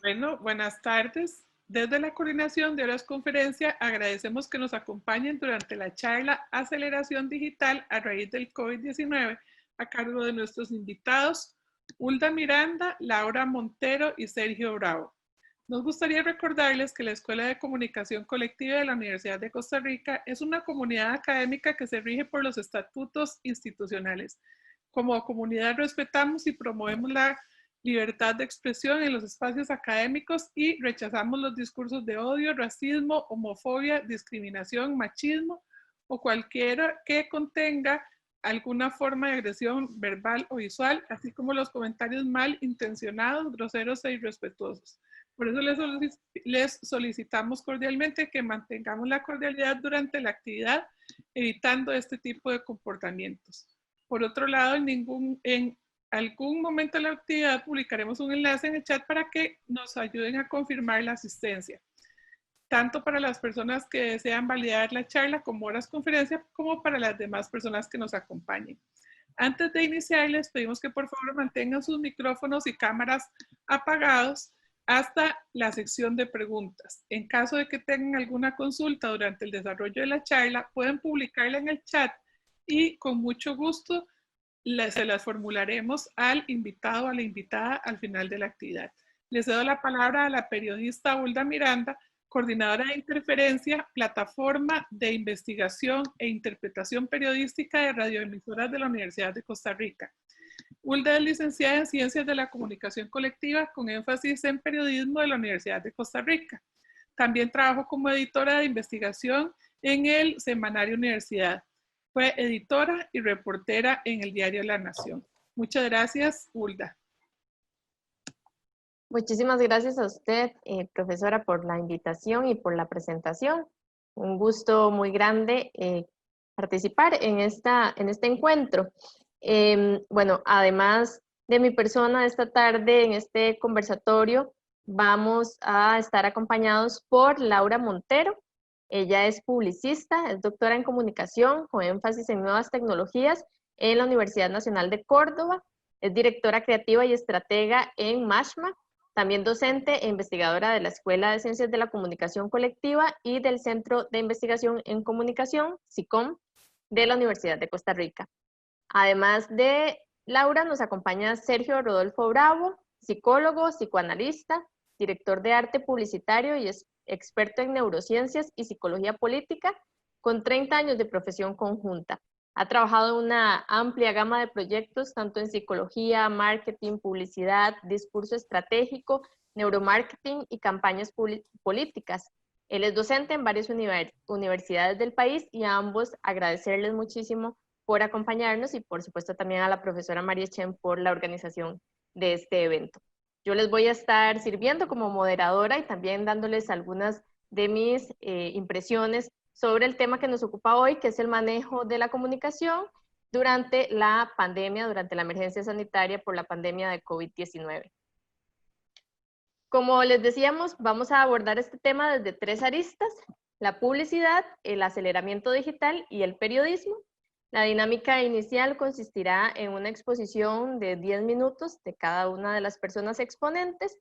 Bueno, buenas tardes. Desde la coordinación de horas conferencia agradecemos que nos acompañen durante la charla Aceleración Digital a raíz del COVID-19 a cargo de nuestros invitados Hulda Miranda, Laura Montero y Sergio Bravo. Nos gustaría recordarles que la Escuela de Comunicación Colectiva de la Universidad de Costa Rica es una comunidad académica que se rige por los estatutos institucionales. Como comunidad respetamos y promovemos la libertad de expresión en los espacios académicos y rechazamos los discursos de odio, racismo, homofobia, discriminación, machismo o cualquiera que contenga alguna forma de agresión verbal o visual, así como los comentarios malintencionados, groseros e irrespetuosos. Por eso les solicitamos cordialmente que mantengamos la cordialidad durante la actividad, evitando este tipo de comportamientos. Por otro lado, en algún momento de la actividad publicaremos un enlace en el chat para que nos ayuden a confirmar la asistencia, tanto para las personas que desean validar la charla como horas conferencia, como para las demás personas que nos acompañen. Antes de iniciar, les pedimos que por favor mantengan sus micrófonos y cámaras apagados hasta la sección de preguntas. En caso de que tengan alguna consulta durante el desarrollo de la charla, pueden publicarla en el chat y con mucho gusto se las formularemos al invitado o a la invitada al final de la actividad. Les cedo la palabra a la periodista Hulda Miranda, coordinadora de Interferencia, plataforma de investigación e interpretación periodística de radioemisoras de la Universidad de Costa Rica. Hulda es licenciada en Ciencias de la Comunicación Colectiva con énfasis en periodismo de la Universidad de Costa Rica. También trabajó como editora de investigación en el semanario Universidad. Fue editora y reportera en el diario La Nación. Muchas gracias, Hulda. Muchísimas gracias a usted, profesora, por la invitación y por la presentación. Un gusto muy grande participar en este encuentro. Bueno, además de mi persona esta tarde en este conversatorio, vamos a estar acompañados por Laura Montero. Ella es publicista, es doctora en comunicación con énfasis en nuevas tecnologías en la Universidad Nacional de Córdoba. Es directora creativa y estratega en Mashma, también docente e investigadora de la Escuela de Ciencias de la Comunicación Colectiva y del Centro de Investigación en Comunicación, SICOM, de la Universidad de Costa Rica. Además de Laura, nos acompaña Sergio Rodolfo Bravo, psicólogo, psicoanalista, director de arte publicitario y experto en neurociencias y psicología política, con 30 años de profesión conjunta. Ha trabajado en una amplia gama de proyectos, tanto en psicología, marketing, publicidad, discurso estratégico, neuromarketing y campañas políticas. Él es docente en varias universidades del país y a ambos agradecerles muchísimo por acompañarnos y por supuesto también a la profesora María Chen por la organización de este evento. Yo les voy a estar sirviendo como moderadora y también dándoles algunas de mis impresiones sobre el tema que nos ocupa hoy, que es el manejo de la comunicación durante la pandemia, durante la emergencia sanitaria por la pandemia de COVID-19. Como les decíamos, vamos a abordar este tema desde 3 aristas: la publicidad, el aceleramiento digital y el periodismo. La dinámica inicial consistirá en una exposición de 10 minutos de cada una de las personas exponentes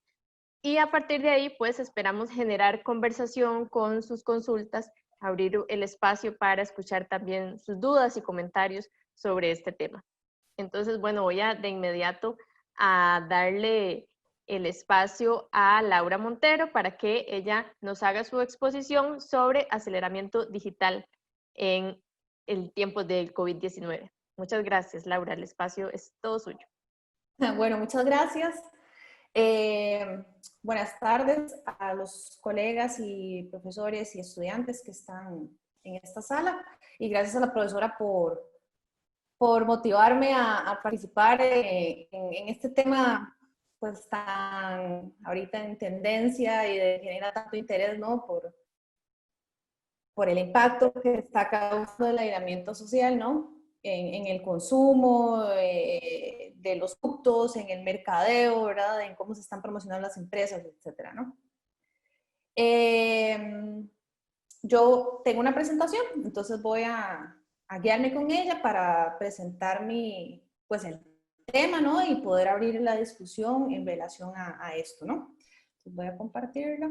y a partir de ahí pues esperamos generar conversación con sus consultas, abrir el espacio para escuchar también sus dudas y comentarios sobre este tema. Entonces, bueno, voy a de inmediato a darle el espacio a Laura Montero para que ella nos haga su exposición sobre aceleramiento digital en el tiempo del COVID-19. Muchas gracias, Laura. El espacio es todo suyo. Bueno, muchas gracias. Buenas tardes a los colegas y profesores y estudiantes que están en esta sala y gracias a la profesora por motivarme a participar en este tema pues tan ahorita en tendencia y de genera tanto interés, ¿no? Por el impacto que está causando el aislamiento social, ¿no? En el consumo de los productos, en el mercadeo, ¿verdad? En cómo se están promocionando las empresas, etcétera, ¿no? Yo tengo una presentación, entonces voy a guiarme con ella para presentar pues el tema, ¿no? Y poder abrir la discusión en relación a esto, ¿no? Voy a compartirlo.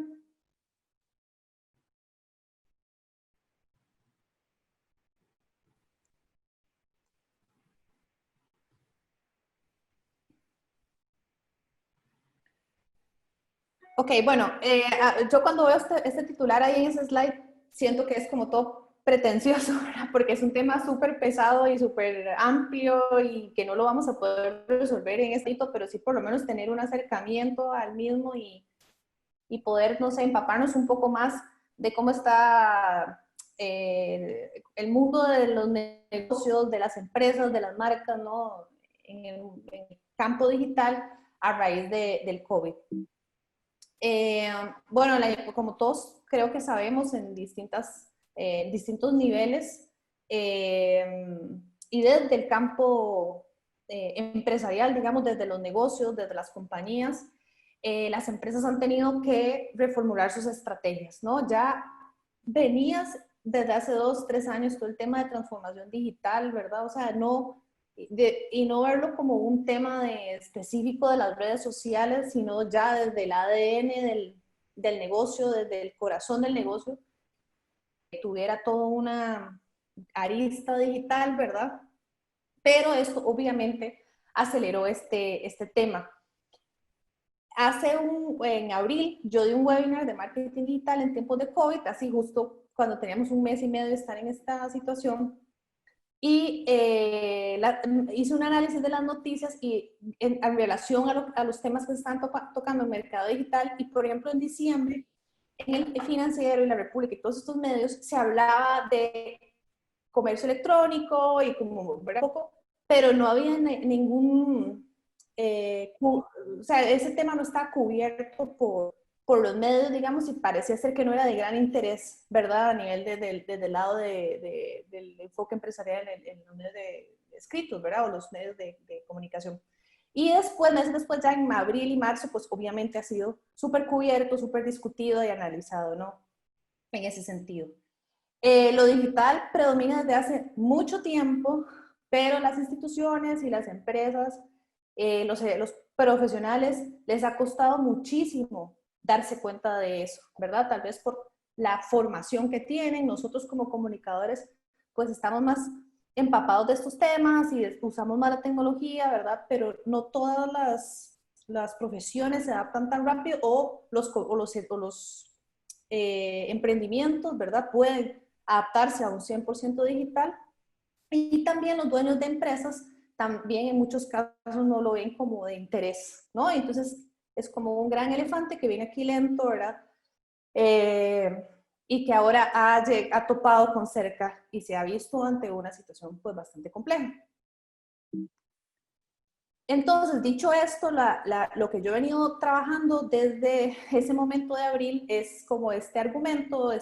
Ok, bueno, yo cuando veo este titular ahí en ese slide, siento que es como todo pretencioso, ¿verdad? Porque es un tema súper pesado y súper amplio y que no lo vamos a poder resolver en este hito, pero sí por lo menos tener un acercamiento al mismo y poder, no sé, empaparnos un poco más de cómo está el mundo de los negocios, de las empresas, de las marcas, ¿no? En el campo digital a raíz del COVID. Bueno, como todos creo que sabemos en distintos niveles y desde el campo empresarial, digamos, desde los negocios, desde las compañías, las empresas han tenido que reformular sus estrategias, ¿no? Ya venías desde hace 2, 3 años todo el tema de transformación digital, ¿verdad? O sea, y no verlo como un tema específico de las redes sociales, sino ya desde el ADN del negocio, desde el corazón del negocio, que tuviera toda una arista digital, ¿verdad? Pero esto obviamente aceleró este tema. En abril yo di un webinar de marketing digital en tiempos de COVID, así justo cuando teníamos un mes y medio de estar en esta situación, y hice un análisis de las noticias y en relación a los temas que se están tocando en el mercado digital, y por ejemplo en diciembre, en el Financiero y la República y todos estos medios se hablaba de comercio electrónico y como, ¿verdad? Poco, pero no había ningún, o sea, ese tema no está cubierto por los medios, digamos, y parecía ser que no era de gran interés, ¿verdad? A nivel desde el lado del enfoque empresarial en los medios de escritos, ¿verdad? O los medios de comunicación. Y después, meses después, ya en abril y marzo, pues obviamente ha sido súper cubierto, súper discutido y analizado, ¿no? En ese sentido. Lo digital predomina desde hace mucho tiempo, pero las instituciones y las empresas, los profesionales, les ha costado muchísimo darse cuenta de eso, ¿verdad? Tal vez por la formación que tienen. Nosotros como comunicadores, pues estamos más empapados de estos temas y usamos más la tecnología, ¿verdad? Pero no todas las profesiones se adaptan tan rápido o los emprendimientos, ¿verdad? Pueden adaptarse a un 100% digital, y también los dueños de empresas también en muchos casos no lo ven como de interés, ¿no? Entonces es como un gran elefante que viene aquí lento, ¿verdad? Y que ahora ha topado con cerca y se ha visto ante una situación pues bastante compleja. Entonces, dicho esto, lo que yo he venido trabajando desde ese momento de abril es como este argumento,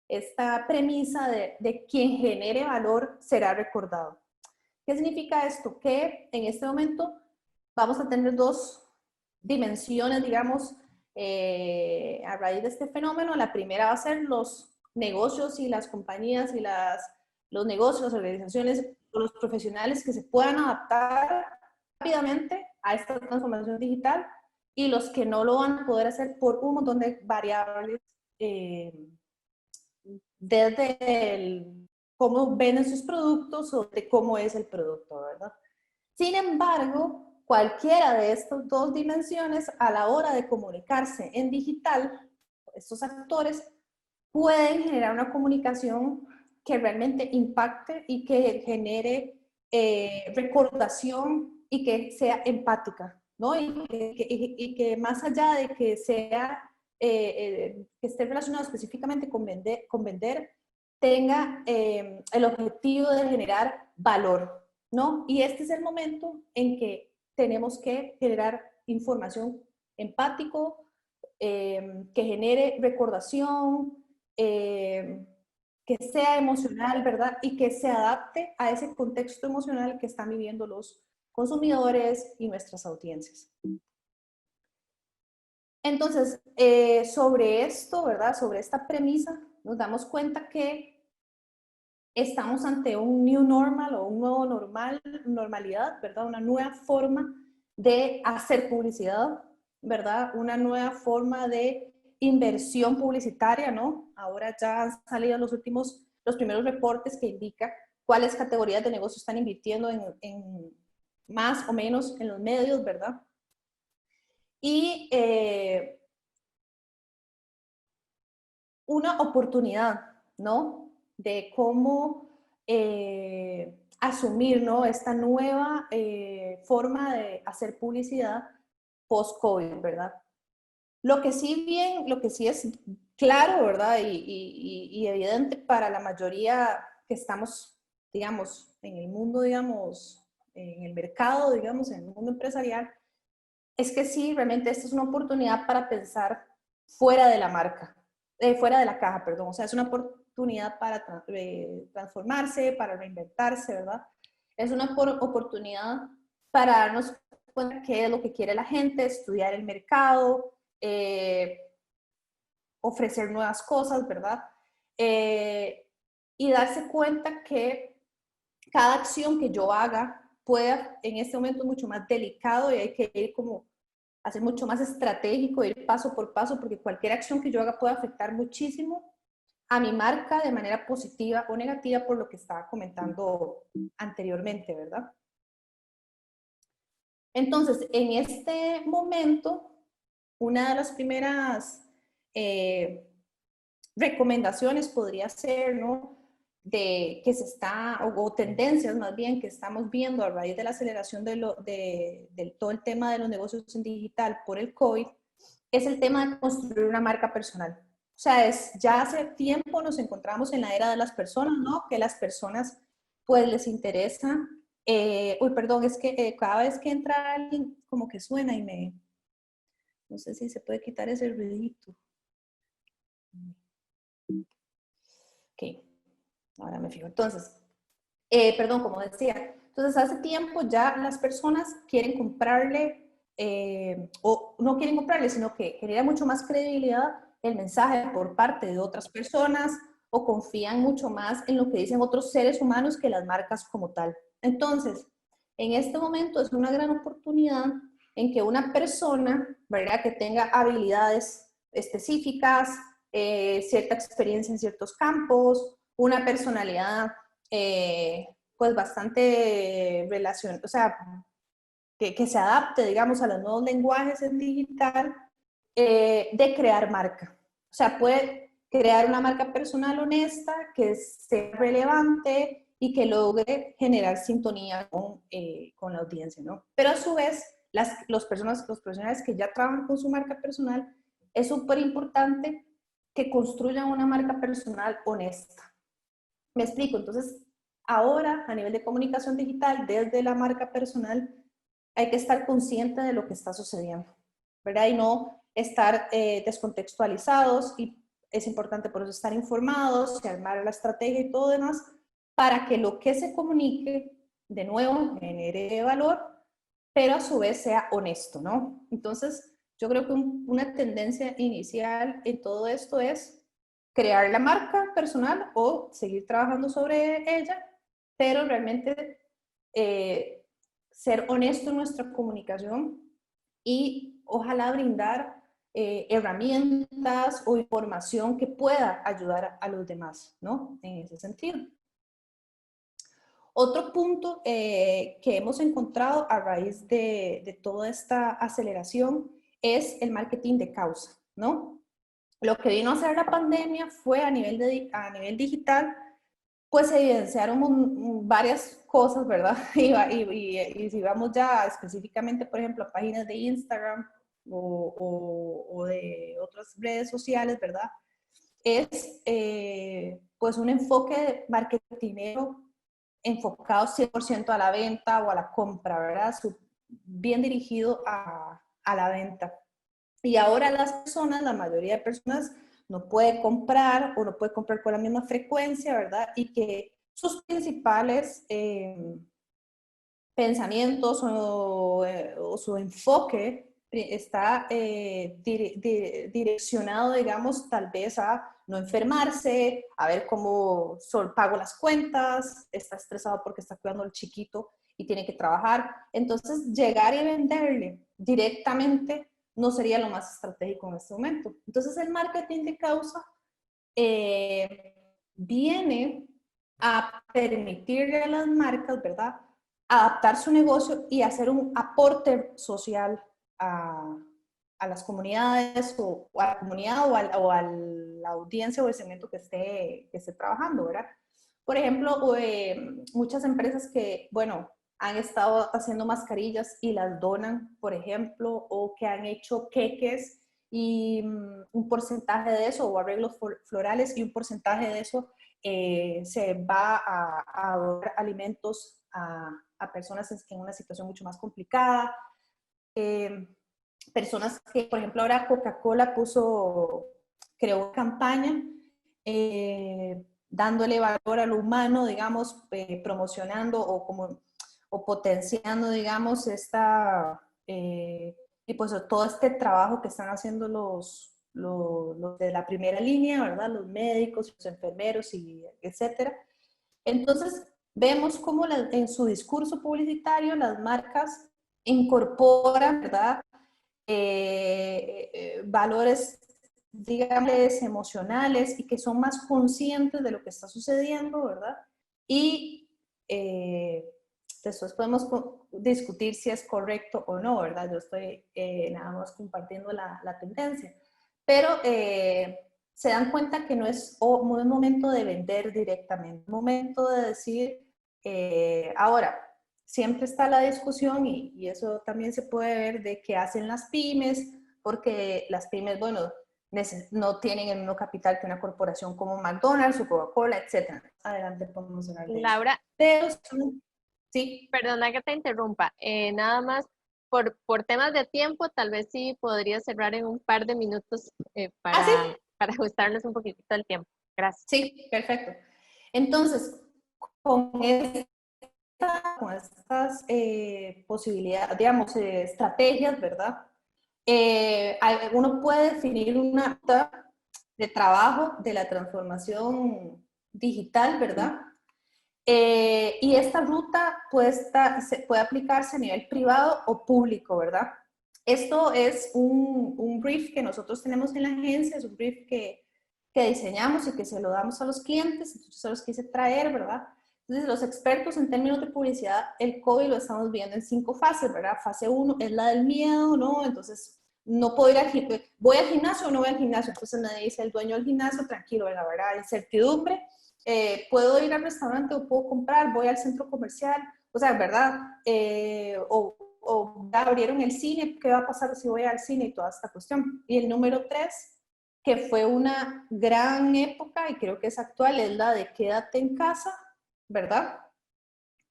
esta premisa de quien genere valor será recordado. ¿Qué significa esto? Que en este momento vamos a tener dos dimensiones, digamos, a raíz de este fenómeno. La primera va a ser los negocios y las compañías y los negocios, las organizaciones, los profesionales que se puedan adaptar rápidamente a esta transformación digital, y los que no lo van a poder hacer por un montón de variables, desde cómo venden sus productos o de cómo es el producto, ¿verdad? Sin embargo, cualquiera de estas dos dimensiones a la hora de comunicarse en digital, estos actores pueden generar una comunicación que realmente impacte y que genere recordación y que sea empática, ¿no? Y que más allá de que sea, que esté relacionado específicamente con vender, tenga el objetivo de generar valor, ¿no? Y este es el momento en que tenemos que generar información empático, que genere recordación, que sea emocional, ¿verdad? Y que se adapte a ese contexto emocional que están viviendo los consumidores y nuestras audiencias. Entonces, sobre esto, ¿verdad? Sobre esta premisa, nos damos cuenta que estamos ante un new normal o un nuevo normalidad, ¿verdad? Una nueva forma de hacer publicidad, ¿verdad? Una nueva forma de inversión publicitaria, ¿no? Ahora ya han salido los primeros reportes que indican cuáles categorías de negocio están invirtiendo en más o menos en los medios, ¿verdad? Y una oportunidad, ¿no? De cómo asumir, ¿no? Esta nueva forma de hacer publicidad post-COVID, ¿verdad? Lo que sí es claro, ¿verdad? Y evidente para la mayoría que estamos, digamos, en el mundo, digamos, en el mercado, digamos, en el mundo empresarial, es que sí, realmente esta es una oportunidad para pensar fuera de la marca, fuera de la caja, perdón. O sea, es una oportunidad para transformarse, para reinventarse, ¿verdad? Es una oportunidad para darnos cuenta qué es lo que quiere la gente, estudiar el mercado, ofrecer nuevas cosas, ¿verdad? Y darse cuenta que cada acción que yo haga pueda, en este momento, mucho más delicado y hay que ir como hacer mucho más estratégico, ir paso por paso, porque cualquier acción que yo haga puede afectar muchísimo a mi marca de manera positiva o negativa por lo que estaba comentando anteriormente, ¿verdad? Entonces, en este momento, una de las primeras recomendaciones podría ser, ¿no? De que se está, o tendencias más bien que estamos viendo a raíz de la aceleración de todo el tema de los negocios en digital por el COVID, es el tema de construir una marca personal. O sea, ya hace tiempo nos encontramos en la era de las personas, ¿no? Que las personas pues les interesa. Uy, perdón, es que cada vez que entra alguien como que suena y no sé si se puede quitar ese ruidito. Ok, ahora me fijo. Entonces, perdón, como decía, entonces hace tiempo ya las personas quieren comprarle, o no quieren comprarle, sino que genera mucho más credibilidad el mensaje por parte de otras personas o confían mucho más en lo que dicen otros seres humanos que las marcas como tal. Entonces, en este momento es una gran oportunidad en que una persona, ¿verdad?, que tenga habilidades específicas, cierta experiencia en ciertos campos, una personalidad pues bastante relación, o sea, que se adapte, digamos, a los nuevos lenguajes en digital, de crear marca. O sea, puede crear una marca personal honesta, que sea relevante y que logre generar sintonía con la audiencia, ¿no? Pero a su vez, los profesionales que ya trabajan con su marca personal, es súper importante que construyan una marca personal honesta. Me explico, entonces, ahora a nivel de comunicación digital, desde la marca personal, hay que estar consciente de lo que está sucediendo, ¿verdad? Y no estar descontextualizados, y es importante por eso estar informados y armar la estrategia y todo demás, para que lo que se comunique, de nuevo, genere valor, pero a su vez sea honesto, ¿no? Entonces, yo creo que una tendencia inicial en todo esto es crear la marca personal o seguir trabajando sobre ella, pero realmente ser honesto en nuestra comunicación y ojalá brindar herramientas o información que pueda ayudar a los demás, ¿no? En ese sentido. Otro punto que hemos encontrado a raíz de toda esta aceleración es el marketing de causa, ¿no? Lo que vino a hacer la pandemia fue a nivel digital, pues evidenciaron varias cosas, ¿verdad? Y si vamos ya específicamente, por ejemplo, a páginas de Instagram o de otras redes sociales, ¿verdad? Es pues un enfoque marketingero enfocado 100% a la venta o a la compra, ¿verdad? Bien dirigido a la venta. Y ahora las personas, la mayoría de personas, no puede comprar o no puede comprar con la misma frecuencia, ¿verdad? Y que sus principales pensamientos o su enfoque está direccionado, digamos, tal vez a no enfermarse, a ver cómo pago las cuentas, está estresado porque está cuidando al chiquito y tiene que trabajar. Entonces, llegar y venderle directamente, no sería lo más estratégico en este momento. Entonces el marketing de causa viene a permitirle a las marcas, ¿verdad?, adaptar su negocio y hacer un aporte social a las comunidades o a la comunidad o a la audiencia o el segmento que esté trabajando, ¿verdad? Por ejemplo, muchas empresas que, bueno, han estado haciendo mascarillas y las donan, por ejemplo, o que han hecho queques y un porcentaje de eso, o arreglos florales, y un porcentaje de eso se va a donar alimentos a personas en una situación mucho más complicada. Personas que, por ejemplo, ahora Coca-Cola creó una campaña dándole valor a lo humano, digamos, promocionando o potenciando, digamos, y pues todo este trabajo que están haciendo los de la primera línea, ¿verdad? Los médicos, los enfermeros, y etcétera. Entonces, vemos cómo en su discurso publicitario las marcas incorporan, ¿verdad?, valores, digamos, emocionales, y que son más conscientes de lo que está sucediendo, ¿verdad? Y después podemos discutir si es correcto o no, ¿verdad? Yo estoy nada más compartiendo la tendencia. Pero se dan cuenta que no es un momento de vender directamente, es un momento de decir, ahora, siempre está la discusión, y eso también se puede ver, de qué hacen las pymes, porque las pymes, bueno, no tienen el mismo capital que una corporación como McDonald's o Coca-Cola, etc. Adelante, podemos hablar de Laura, eso. Pero, sí. perdona que te interrumpa, nada más por temas de tiempo, tal vez sí podría cerrar en un par de minutos ¿Ah, sí? para ajustarles un poquitito el tiempo. Gracias. Sí, perfecto. Entonces, con estas posibilidades, digamos, estrategias, ¿verdad? Uno puede definir una ruta de trabajo de la transformación digital, ¿verdad? Y esta ruta puede aplicarse a nivel privado o público, ¿verdad? Esto es un brief que nosotros tenemos en la agencia, es un brief que diseñamos y que se lo damos a los clientes, entonces se los quise traer, ¿verdad? Entonces, los expertos en términos de publicidad, el COVID lo estamos viendo en 5 fases, ¿verdad? Fase 1 es la del miedo, ¿no? Entonces, no puedo ir ¿voy al gimnasio o no voy al gimnasio? Entonces me dice el dueño del gimnasio, tranquilo, ¿verdad? Incertidumbre. ¿Puedo ir al restaurante o puedo comprar? ¿Voy al centro comercial? O sea, ¿verdad? O ya abrieron el cine, ¿qué va a pasar si voy al cine? Y toda esta cuestión. Y el número 3, que fue una gran época y creo que es actual, es la de quédate en casa, ¿verdad?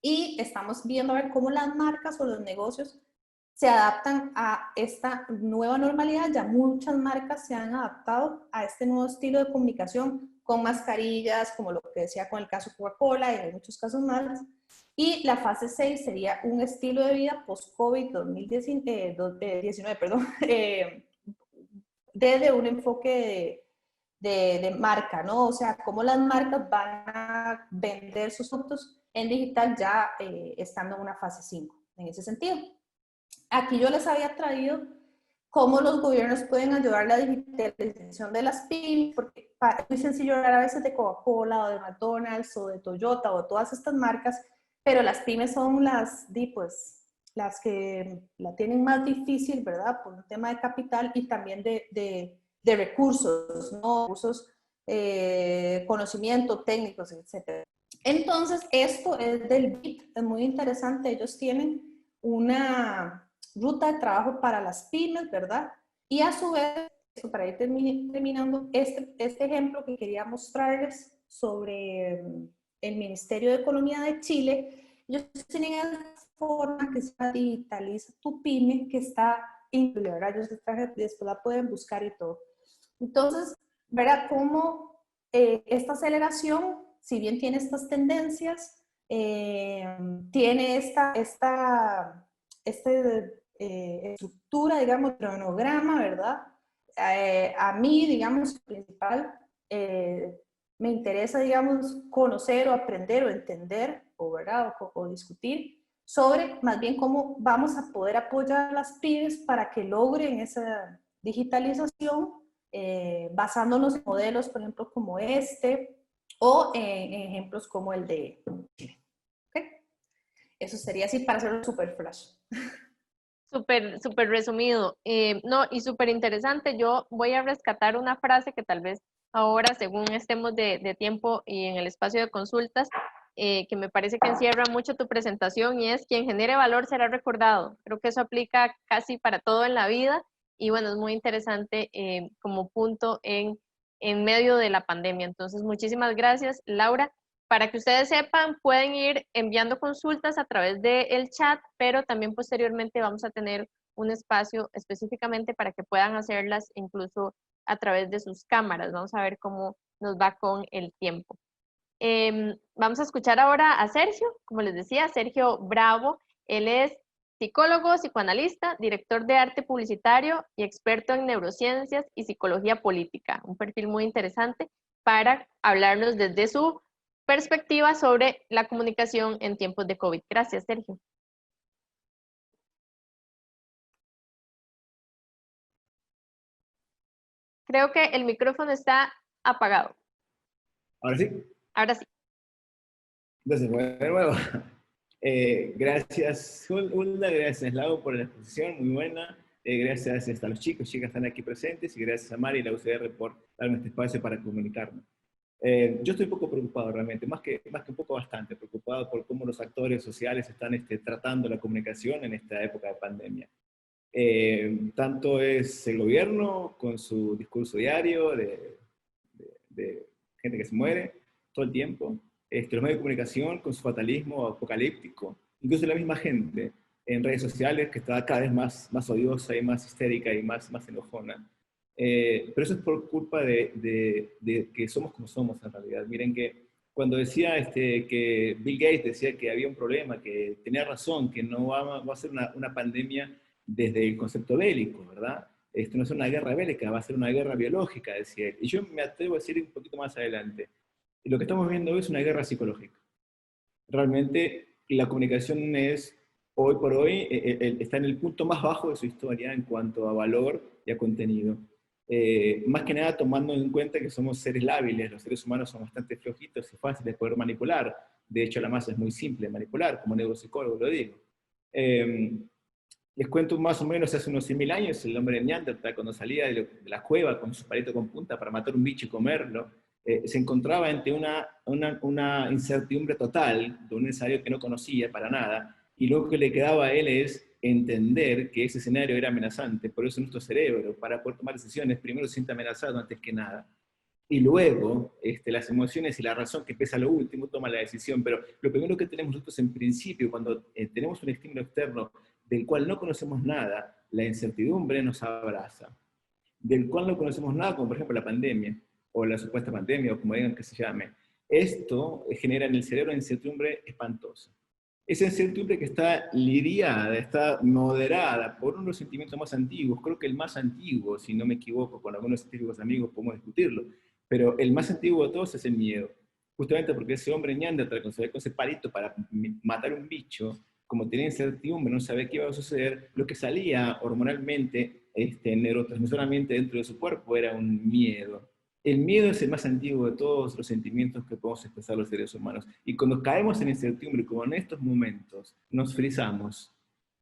Y estamos viendo a ver cómo las marcas o los negocios se adaptan a esta nueva normalidad. Ya muchas marcas se han adaptado a este nuevo estilo de comunicación con mascarillas, como lo que decía con el caso Coca-Cola, y hay muchos casos más. Y la fase 6 sería un estilo de vida post-COVID 2019, perdón, desde un enfoque de marca, ¿no? O sea, cómo las marcas van a vender sus productos en digital ya estando en una fase 5, en ese sentido. Aquí yo les había traído cómo los gobiernos pueden ayudar a la digitalización de las pymes, porque es muy sencillo hablar a veces de Coca-Cola o de McDonald's o de Toyota o todas estas marcas, pero las pymes son las que la tienen más difícil, ¿verdad? Por un tema de capital y también de recursos, ¿no? Recursos, conocimiento, técnicos, etc. Entonces, esto es del BIT, es muy interesante. Ellos tienen una ruta de trabajo para las pymes, ¿verdad? Y a su vez, para ir terminando, este ejemplo que quería mostrarles sobre el Ministerio de Economía de Chile, ellos tienen una forma que se llama Digitaliza tu Pyme, que está incluida, ¿verdad? Ellos después la pueden buscar y todo. Entonces, ¿verdad? Cómo esta aceleración, si bien tiene estas tendencias, tiene esta estructura, digamos, cronograma, ¿verdad? A mí, digamos, principal, me interesa, digamos, conocer o aprender o entender, o, ¿verdad? O discutir sobre más bien cómo vamos a poder apoyar a las pymes para que logren esa digitalización, basándonos en modelos, por ejemplo, como este, o en ejemplos como el de Chile. ¿Okay? Eso sería así para hacerlo súper flash. Súper resumido. No, y súper interesante. Yo voy a rescatar una frase que tal vez ahora, según estemos de tiempo y en el espacio de consultas, que me parece que encierra mucho tu presentación y es: quien genere valor será recordado. Creo que eso aplica casi para todo en la vida y bueno, es muy interesante como punto en medio de la pandemia. Entonces, muchísimas gracias, Laura. Para que ustedes sepan, pueden ir enviando consultas a través del chat, pero también posteriormente vamos a tener un espacio específicamente para que puedan hacerlas incluso a través de sus cámaras. Vamos a ver cómo nos va con el tiempo. Vamos a escuchar ahora a Sergio, como les decía, Sergio Bravo. Él es psicólogo, psicoanalista, director de arte publicitario y experto en neurociencias y psicología política. Un perfil muy interesante para hablarnos desde su perspectiva sobre la comunicación en tiempos de COVID. Gracias, Sergio. Creo que el micrófono está apagado. ¿Ahora sí? Ahora sí. Entonces, bueno, de nuevo. Gracias, Hulda, gracias, Lau, por la exposición, muy buena. Gracias a los chicos, chicas que están aquí presentes, y gracias a Mari y la UCR por darme este espacio para comunicarnos. Yo estoy un poco preocupado realmente, más que un poco, bastante preocupado por cómo los actores sociales están tratando la comunicación en esta época de pandemia. Tanto es el gobierno con su discurso diario de gente que se muere todo el tiempo, los medios de comunicación con su fatalismo apocalíptico, incluso la misma gente en redes sociales que está cada vez más odiosa y más histérica y más enojona. Pero eso es por culpa de que somos como somos en realidad. Miren que cuando decía que Bill Gates decía que había un problema, que tenía razón, que no va a ser una pandemia desde el concepto bélico, ¿verdad? Esto no es una guerra bélica, va a ser una guerra biológica, decía él. Y yo me atrevo a decir un poquito más adelante. Y lo que estamos viendo hoy es una guerra psicológica. Realmente la comunicación hoy por hoy, está en el punto más bajo de su historia en cuanto a valor y a contenido. Más que nada tomando en cuenta que somos seres lábiles, los seres humanos son bastante flojitos y fáciles de poder manipular. De hecho, la masa es muy simple de manipular, como neuropsicólogo lo digo. Les cuento más o menos hace unos 100.000 años, el hombre de Neandertal, cuando salía de la cueva con su palito con punta para matar un bicho y comerlo, se encontraba ante una incertidumbre total de un escenario que no conocía para nada, y lo que le quedaba a él es entender que ese escenario era amenazante. Por eso nuestro cerebro, para poder tomar decisiones, primero se siente amenazado antes que nada. Y luego, las emociones y la razón, que pesa lo último, toma la decisión. Pero lo primero que tenemos nosotros en principio, cuando tenemos un estímulo externo del cual no conocemos nada, la incertidumbre nos abraza. Del cual no conocemos nada, como por ejemplo la pandemia, o la supuesta pandemia, o como digan que se llame. Esto genera en el cerebro una incertidumbre espantosa. Esa incertidumbre que está lidiada, está moderada por uno de los sentimientos más antiguos, creo que el más antiguo, si no me equivoco, con algunos científicos amigos podemos discutirlo, pero el más antiguo de todos es el miedo. Justamente porque ese hombre Neandertal, con ese palito para matar un bicho, como tenía incertidumbre, no sabía qué iba a suceder, lo que salía hormonalmente, neurotransmisoramente dentro de su cuerpo era un miedo. El miedo es el más antiguo de todos los sentimientos que podemos expresar los seres humanos. Y cuando caemos en incertidumbre, como en estos momentos, nos frizamos,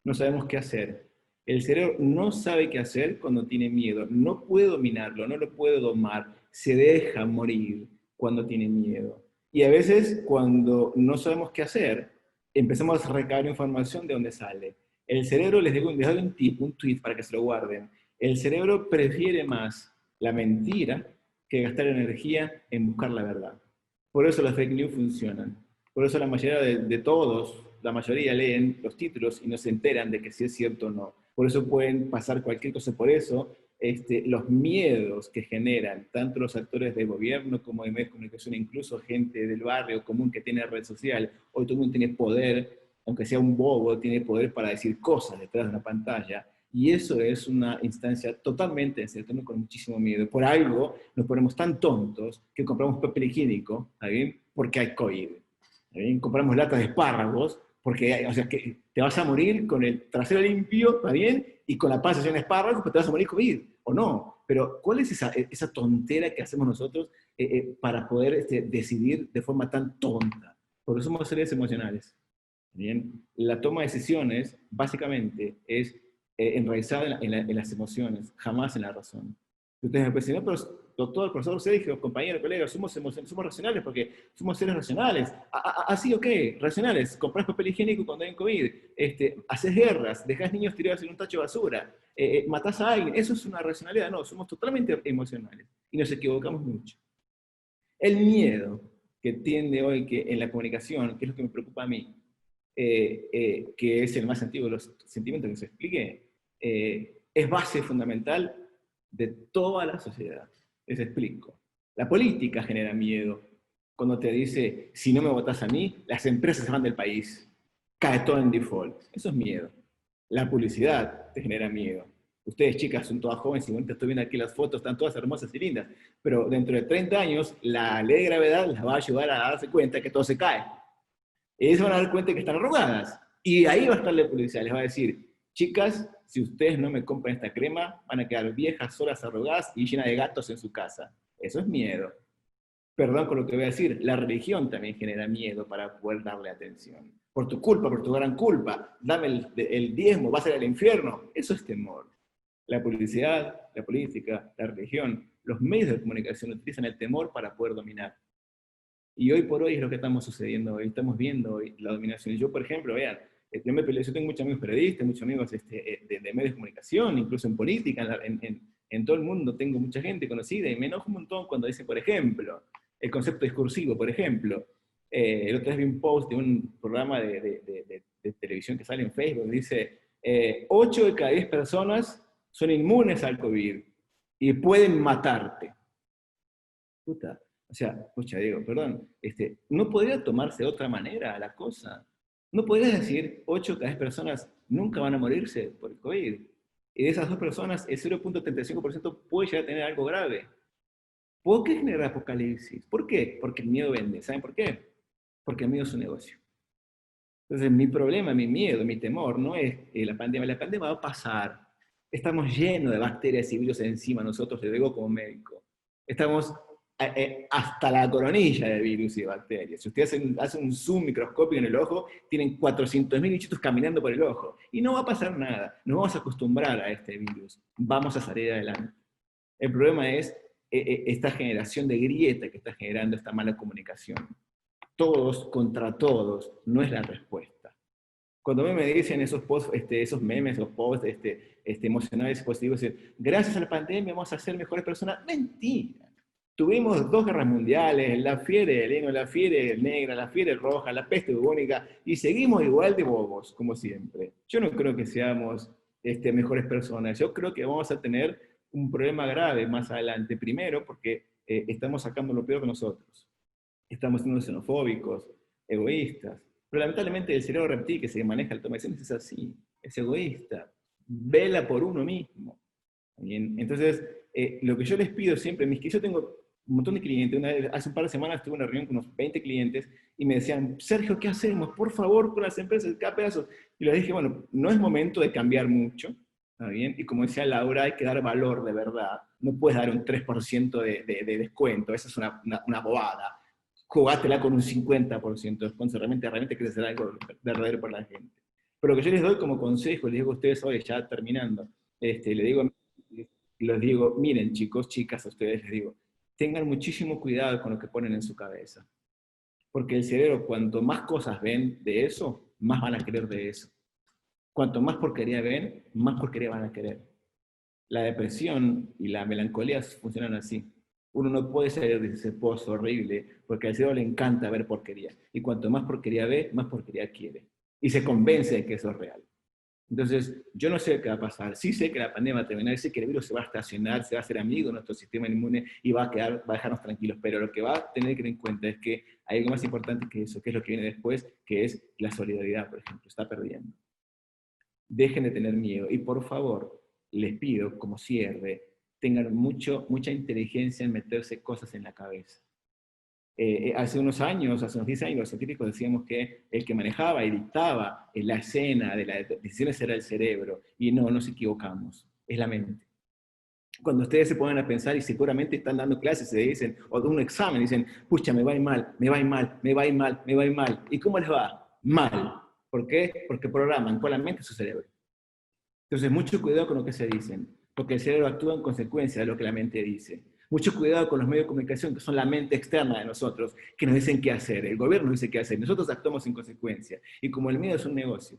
no sabemos qué hacer. El cerebro no sabe qué hacer cuando tiene miedo, no puede dominarlo, no lo puede domar, se deja morir cuando tiene miedo. Y a veces, cuando no sabemos qué hacer, empezamos a recabar información de dónde sale. El cerebro, les doy un tip, un tweet para que se lo guarden. El cerebro prefiere más la mentira que gastar energía en buscar la verdad. Por eso las fake news funcionan. Por eso la mayoría de todos, la mayoría leen los títulos y no se enteran de que si es cierto o no. Por eso pueden pasar cualquier cosa. Por eso los miedos que generan tanto los actores de gobierno como de medios de comunicación, incluso gente del barrio común que tiene red social, hoy todo el mundo tiene poder, aunque sea un bobo, tiene poder para decir cosas detrás de una pantalla. Y eso es una instancia totalmente encerrada con muchísimo miedo. Por algo nos ponemos tan tontos que compramos papel higiénico, ¿está bien? Porque hay COVID. ¿Está bien? Compramos latas de espárragos Porque, o sea, que te vas a morir con el trasero limpio, ¿está bien? Y con la panza en espárragos, pero te vas a morir COVID, ¿o no? Pero, ¿cuál es esa tontera que hacemos nosotros para poder decidir de forma tan tonta? Porque somos seres emocionales. ¿Bien? La toma de decisiones, básicamente, es enraizada en las emociones, jamás en la razón. Ustedes me pueden decir, no, pero doctor, profesor Sergio, compañero, colega, somos racionales porque somos seres racionales. Así, ok, racionales. Comprás papel higiénico cuando hay COVID, haces guerras, dejás niños tirados en un tacho de basura, matás a alguien. Eso es una racionalidad. No, somos totalmente emocionales y nos equivocamos mucho. El miedo que tiende hoy que en la comunicación, que es lo que me preocupa a mí, que es el más antiguo de los sentimientos que se explique, es base fundamental de toda la sociedad. Les explico. La política genera miedo. Cuando te dice, si no me votas a mí, las empresas se van del país. Cae todo en default. Eso es miedo. La publicidad te genera miedo. Ustedes, chicas, son todas jóvenes, y bueno, te estoy viendo aquí las fotos, están todas hermosas y lindas, pero dentro de 30 años, la ley de gravedad las va a ayudar a darse cuenta que todo se cae. Y ellos van a dar cuenta que están arrugadas. Y ahí va a estar la publicidad. Les va a decir, chicas, si ustedes no me compran esta crema, van a quedar viejas, solas, arrugadas y llenas de gatos en su casa. Eso es miedo. Perdón con lo que voy a decir, la religión también genera miedo para poder darle atención. Por tu culpa, por tu gran culpa, dame el diezmo, vas a ir al infierno. Eso es temor. La publicidad, la política, la religión, los medios de comunicación utilizan el temor para poder dominar. Y hoy por hoy es lo que estamos sucediendo hoy, estamos viendo hoy la dominación. Y yo, por ejemplo, vean, yo tengo muchos amigos periodistas, muchos amigos de medios de comunicación, incluso en política, en todo el mundo tengo mucha gente conocida, y me enojo un montón cuando dicen, por ejemplo, el concepto discursivo, por ejemplo. El otro día vi un post de un programa de televisión que sale en Facebook, dice, 8 de cada 10 personas son inmunes al COVID y pueden matarte. Puta. O sea, pucha, Diego, perdón, ¿no podría tomarse de otra manera la cosa? ¿No podrías decir 8 de cada 10 personas nunca van a morirse por el COVID? Y de esas 2 personas, el 0.35% puede llegar a tener algo grave. ¿Por qué generar apocalipsis? ¿Por qué? Porque el miedo vende. ¿Saben por qué? Porque el miedo es un negocio. Entonces, mi problema, mi miedo, mi temor no es la pandemia. La pandemia va a pasar. Estamos llenos de bacterias y virus encima nosotros, te digo como médico. Estamos hasta la coronilla de virus y de bacterias. Si ustedes hacen un zoom microscópico en el ojo, tienen 400.000 bichitos caminando por el ojo. Y no va a pasar nada. Nos vamos a acostumbrar a este virus. Vamos a salir adelante. El problema es esta generación de grieta que está generando esta mala comunicación. Todos contra todos no es la respuesta. Cuando me dicen esos posts, esos memes, los posts emocionales y positivos, gracias a la pandemia vamos a ser mejores personas, mentira. Tuvimos 2 guerras mundiales, la fiebre del heno, la fiebre negra, la fiebre roja, la peste bubónica, y seguimos igual de bobos, como siempre. Yo no creo que seamos mejores personas, yo creo que vamos a tener un problema grave más adelante. Primero, porque estamos sacando lo peor de nosotros. Estamos siendo xenofóbicos, egoístas. Pero lamentablemente el cerebro reptil que se maneja el toma de decisiones es así, es egoísta, vela por uno mismo. Bien, entonces, lo que yo les pido siempre, yo tengo un montón de clientes, hace un par de semanas tuve una reunión con unos 20 clientes y me decían, Sergio, ¿qué hacemos? Por favor, con las empresas, cada pedazo. Y les dije, bueno, no es momento de cambiar mucho, ¿está bien? Y como decía Laura, hay que dar valor de verdad. No puedes dar un 3% de descuento, esa es una bobada. Jugátela con un 50% de descuento, realmente quieres hacer algo verdadero para la gente. Pero lo que yo les doy como consejo, les digo a ustedes hoy, ya terminando, les digo, miren chicos, chicas, a ustedes les digo, tengan muchísimo cuidado con lo que ponen en su cabeza. Porque el cerebro, cuanto más cosas ven de eso, más van a querer de eso. Cuanto más porquería ven, más porquería van a querer. La depresión y la melancolía funcionan así. Uno no puede salir de ese pozo horrible porque al cerebro le encanta ver porquería. Y cuanto más porquería ve, más porquería quiere. Y se convence de que eso es real. Entonces, yo no sé qué va a pasar. Sí sé que la pandemia va a terminar, sé que el virus se va a estacionar, se va a hacer amigo de nuestro sistema inmune y va a dejarnos tranquilos. Pero lo que va a tener que tener en cuenta es que hay algo más importante que eso, que es lo que viene después, que es la solidaridad, por ejemplo. Está perdiendo. Dejen de tener miedo. Y por favor, les pido, como cierre, tengan mucha inteligencia en meterse cosas en la cabeza. Hace unos años, hace unos 10 años, los científicos decíamos que el que manejaba y dictaba en la escena de las decisiones era el cerebro, y no nos equivocamos, es la mente. Cuando ustedes se ponen a pensar y seguramente están dando clases y dicen, o de un examen, dicen, pucha, me va a ir mal, me va a ir mal, me va a ir mal, me va a ir mal. ¿Y cómo les va? Mal. ¿Por qué? Porque programan con la mente su cerebro. Entonces, mucho cuidado con lo que se dicen, porque el cerebro actúa en consecuencia de lo que la mente dice. Mucho cuidado con los medios de comunicación, que son la mente externa de nosotros, que nos dicen qué hacer. El gobierno nos dice qué hacer, nosotros actuamos en consecuencia. Y como el miedo es un negocio,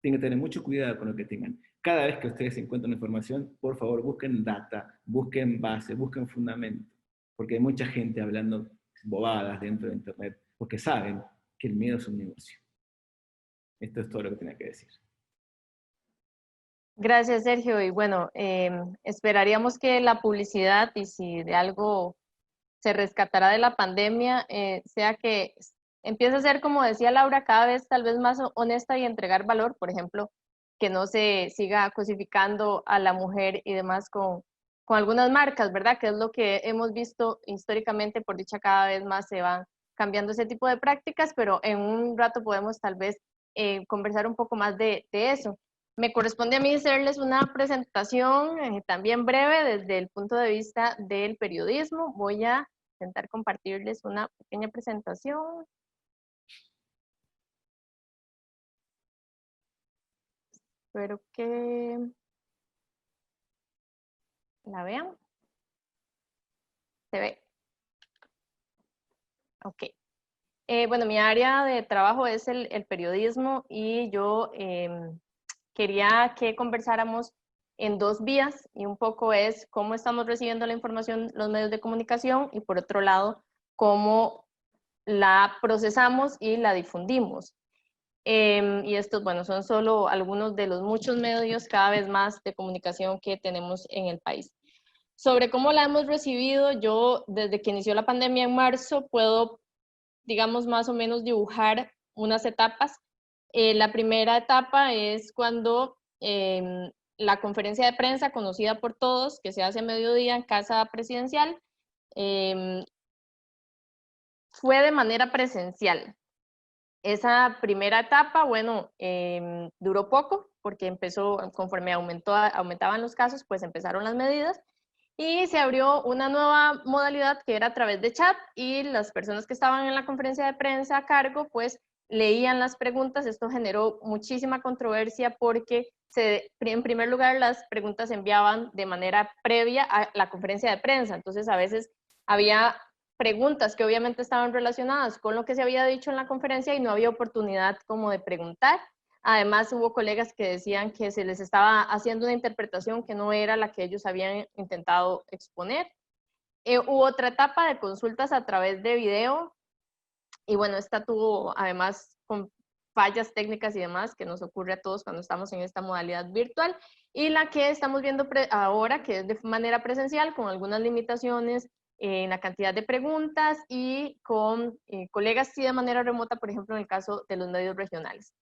tienen que tener mucho cuidado con lo que tengan. Cada vez que ustedes encuentran información, por favor, busquen data, busquen base, busquen fundamento, porque hay mucha gente hablando bobadas dentro de Internet, porque saben que el miedo es un negocio. Esto es todo lo que tenía que decir. Gracias, Sergio. Y bueno, esperaríamos que la publicidad, y si de algo se rescatará de la pandemia, sea que empiece a ser, como decía Laura, cada vez tal vez más honesta y entregar valor. Por ejemplo, que no se siga cosificando a la mujer y demás con algunas marcas, ¿verdad? Que es lo que hemos visto históricamente. Por dicha, cada vez más se van cambiando ese tipo de prácticas, pero en un rato podemos tal vez conversar un poco más de eso. Me corresponde a mí hacerles una presentación también breve desde el punto de vista del periodismo. Voy a intentar compartirles una pequeña presentación. Espero que la vean. ¿Se ve? Ok. Bueno, mi área de trabajo es el periodismo, y yo quería que conversáramos en dos vías, y un poco es cómo estamos recibiendo la información los medios de comunicación, y por otro lado, cómo la procesamos y la difundimos. Y estos, bueno, son solo algunos de los muchos medios cada vez más de comunicación que tenemos en el país. Sobre cómo la hemos recibido, yo desde que inició la pandemia en marzo puedo, digamos, más o menos dibujar unas etapas. La primera etapa es cuando la conferencia de prensa conocida por todos, que se hace a mediodía en Casa Presidencial, fue de manera presencial. Esa primera etapa, bueno, duró poco, porque empezó, conforme aumentaban los casos, pues empezaron las medidas, y se abrió una nueva modalidad que era a través de chat, y las personas que estaban en la conferencia de prensa a cargo, pues leían las preguntas. Esto generó muchísima controversia porque en primer lugar las preguntas se enviaban de manera previa a la conferencia de prensa, entonces a veces había preguntas que obviamente estaban relacionadas con lo que se había dicho en la conferencia y no había oportunidad como de preguntar. Además, hubo colegas que decían que se les estaba haciendo una interpretación que no era la que ellos habían intentado exponer. Hubo otra etapa de consultas a través de video, y bueno, esta tuvo además con fallas técnicas y demás que nos ocurre a todos cuando estamos en esta modalidad virtual, y la que estamos viendo ahora, que es de manera presencial, con algunas limitaciones en la cantidad de preguntas y con colegas sí de manera remota, por ejemplo, en el caso de los medios regionales.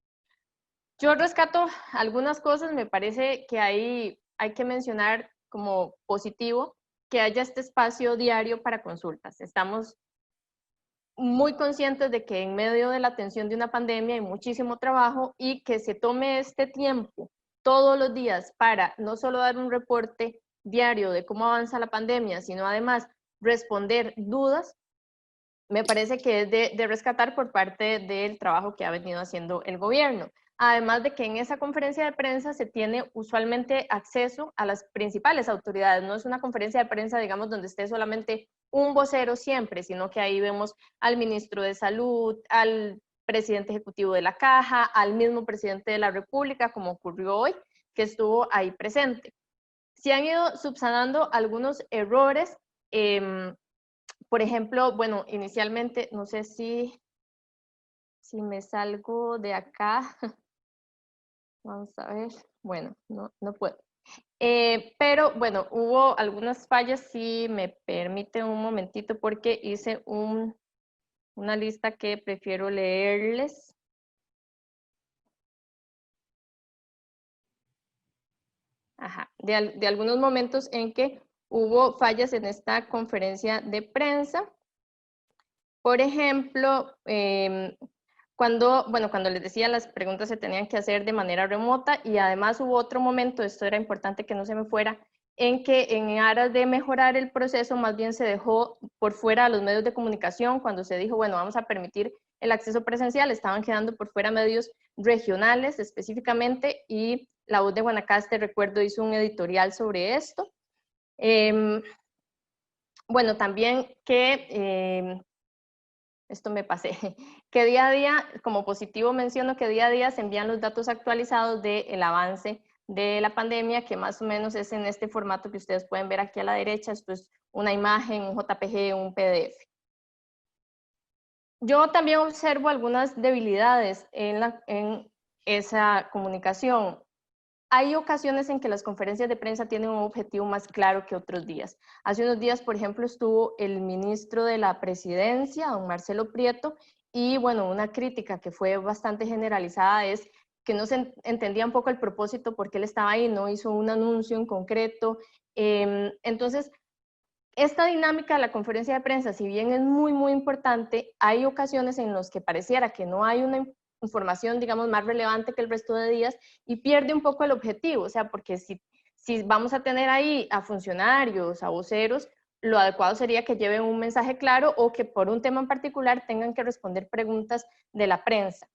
Yo rescato algunas cosas. Me parece que hay que mencionar como positivo que haya este espacio diario para consultas. Estamos muy conscientes de que en medio de la atención de una pandemia hay muchísimo trabajo, y que se tome este tiempo todos los días para no solo dar un reporte diario de cómo avanza la pandemia, sino además responder dudas, me parece que es de rescatar por parte del trabajo que ha venido haciendo el gobierno. Además de que en esa conferencia de prensa se tiene usualmente acceso a las principales autoridades. No es una conferencia de prensa, digamos, donde esté solamente un vocero siempre, sino que ahí vemos al ministro de Salud, al presidente ejecutivo de la Caja, al mismo presidente de la República, como ocurrió hoy, que estuvo ahí presente. Se han ido subsanando algunos errores. Por ejemplo, bueno, inicialmente, no sé si me salgo de acá. Vamos a ver. Bueno, no puedo. Pero bueno, hubo algunas fallas, si me permiten un momentito, porque hice una lista que prefiero leerles. Ajá, de algunos momentos en que hubo fallas en esta conferencia de prensa. Por ejemplo, cuando les decía, las preguntas se tenían que hacer de manera remota, y además hubo otro momento, esto era importante que no se me fuera, en que en aras de mejorar el proceso, más bien se dejó por fuera a los medios de comunicación. Cuando se dijo, bueno, vamos a permitir el acceso presencial, estaban quedando por fuera medios regionales específicamente, y La Voz de Guanacaste, recuerdo, hizo un editorial sobre esto. Bueno, también que, esto me pasé, que día a día, como positivo menciono que día a día se envían los datos actualizados del avance de la pandemia, que más o menos es en este formato que ustedes pueden ver aquí a la derecha. Esto es una imagen, un JPG, un PDF. Yo también observo algunas debilidades en esa comunicación. Hay ocasiones en que las conferencias de prensa tienen un objetivo más claro que otros días. Hace unos días, por ejemplo, estuvo el ministro de la Presidencia, don Marcelo Prieto, y bueno, una crítica que fue bastante generalizada es que no se entendía un poco el propósito por qué él estaba ahí, no hizo un anuncio en concreto. Entonces, esta dinámica de la conferencia de prensa, si bien es muy, muy importante, hay ocasiones en las que pareciera que no hay una información, digamos, más relevante que el resto de días, y pierde un poco el objetivo. O sea, porque si vamos a tener ahí a funcionarios, a voceros, lo adecuado sería que lleven un mensaje claro, o que por un tema en particular tengan que responder preguntas de la prensa.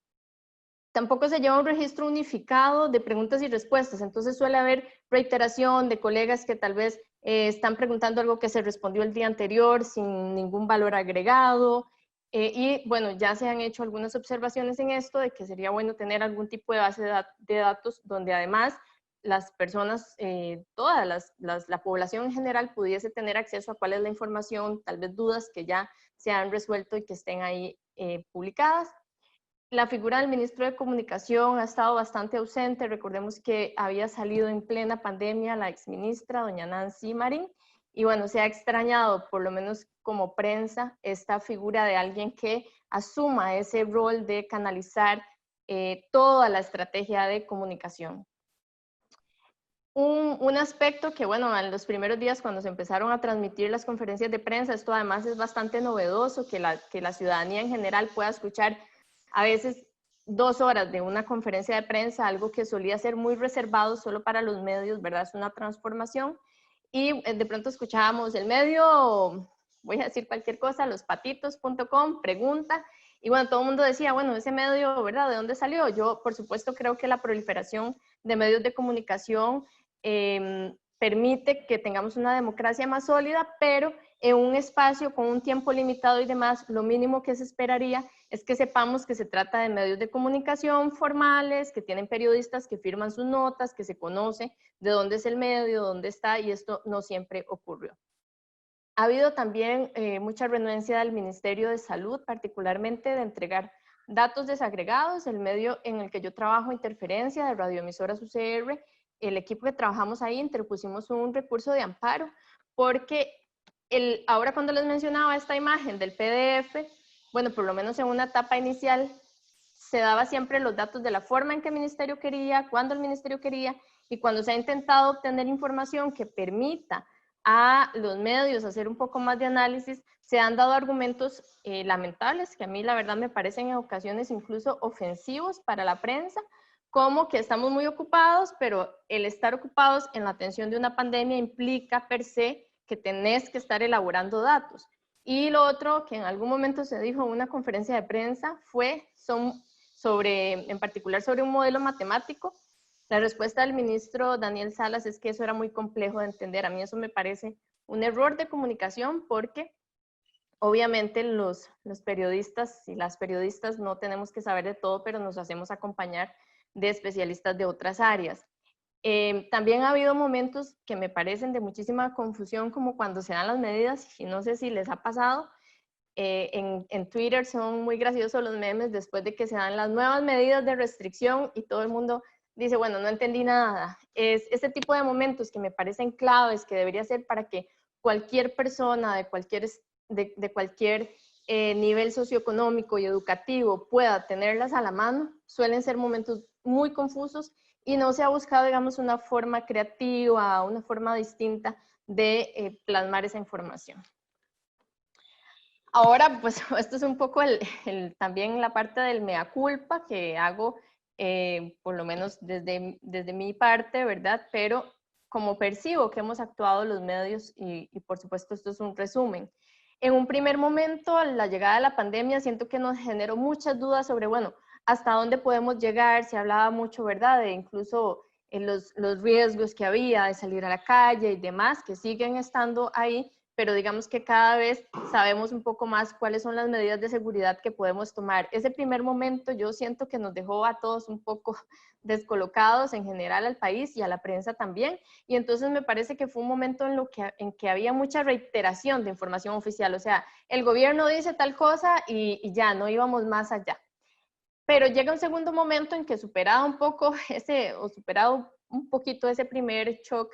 Tampoco se lleva un registro unificado de preguntas y respuestas, entonces suele haber reiteración de colegas que tal vez están preguntando algo que se respondió el día anterior sin ningún valor agregado. Y bueno, ya se han hecho algunas observaciones en esto de que sería bueno tener algún tipo de base de datos donde además las personas, toda la población en general, pudiese tener acceso a cuál es la información, tal vez dudas que ya se han resuelto y que estén ahí publicadas. La figura del ministro de Comunicación ha estado bastante ausente. Recordemos que había salido en plena pandemia la exministra, doña Nancy Marín, y bueno, se ha extrañado, por lo menos como prensa, esta figura de alguien que asuma ese rol de canalizar toda la estrategia de comunicación. Un aspecto que, bueno, en los primeros días cuando se empezaron a transmitir las conferencias de prensa, esto además es bastante novedoso, que la ciudadanía en general pueda escuchar a veces 2 horas de una conferencia de prensa, algo que solía ser muy reservado solo para los medios, ¿verdad? Es una transformación. Y de pronto escuchábamos el medio, voy a decir cualquier cosa, lospatitos.com, pregunta, y bueno, todo el mundo decía, bueno, ese medio, ¿verdad? ¿De dónde salió? Yo, por supuesto, creo que la proliferación de medios de comunicación permite que tengamos una democracia más sólida, pero en un espacio con un tiempo limitado y demás, lo mínimo que se esperaría es que sepamos que se trata de medios de comunicación formales, que tienen periodistas que firman sus notas, que se conoce de dónde es el medio, dónde está, y esto no siempre ocurrió. Ha habido también mucha renuencia del Ministerio de Salud, particularmente de entregar datos desagregados. El medio en el que yo trabajo, Interferencia, de radioemisoras UCR, el equipo que trabajamos ahí interpusimos un recurso de amparo, porque ahora cuando les mencionaba esta imagen del PDF, bueno, por lo menos en una etapa inicial, se daba siempre los datos de la forma en que el ministerio quería, cuando el ministerio quería, y cuando se ha intentado obtener información que permita a los medios hacer un poco más de análisis, se han dado argumentos lamentables, que a mí la verdad me parecen en ocasiones incluso ofensivos para la prensa, como que estamos muy ocupados, pero el estar ocupados en la atención de una pandemia implica per se que tenés que estar elaborando datos. Y lo otro que en algún momento se dijo en una conferencia de prensa fue en particular sobre un modelo matemático. La respuesta del ministro Daniel Salas es que eso era muy complejo de entender. A mí eso me parece un error de comunicación, porque obviamente los periodistas y las periodistas no tenemos que saber de todo, pero nos hacemos acompañar de especialistas de otras áreas. También ha habido momentos que me parecen de muchísima confusión, como cuando se dan las medidas, y no sé si les ha pasado, en Twitter son muy graciosos los memes después de que se dan las nuevas medidas de restricción y todo el mundo dice, bueno, no entendí nada. Es este tipo de momentos que me parecen claves, que debería ser para que cualquier persona de cualquier nivel socioeconómico y educativo pueda tenerlas a la mano, suelen ser momentos muy confusos y no se ha buscado, digamos, una forma creativa, una forma distinta de plasmar esa información. Ahora, pues esto es un poco también la parte del mea culpa que hago, por lo menos desde mi parte, ¿verdad? Pero como percibo que hemos actuado los medios, y por supuesto esto es un resumen. En un primer momento, la llegada de la pandemia, siento que nos generó muchas dudas sobre, bueno, hasta dónde podemos llegar. Se hablaba mucho, ¿verdad? De incluso los riesgos que había de salir a la calle y demás, que siguen estando ahí, pero digamos que cada vez sabemos un poco más cuáles son las medidas de seguridad que podemos tomar. Ese primer momento yo siento que nos dejó a todos un poco descolocados en general al país y a la prensa también, y entonces me parece que fue un momento en que había mucha reiteración de información oficial, o sea, el gobierno dice tal cosa y ya, no íbamos más allá. Pero llega un segundo momento en que superado un poco superado un poquito ese primer shock,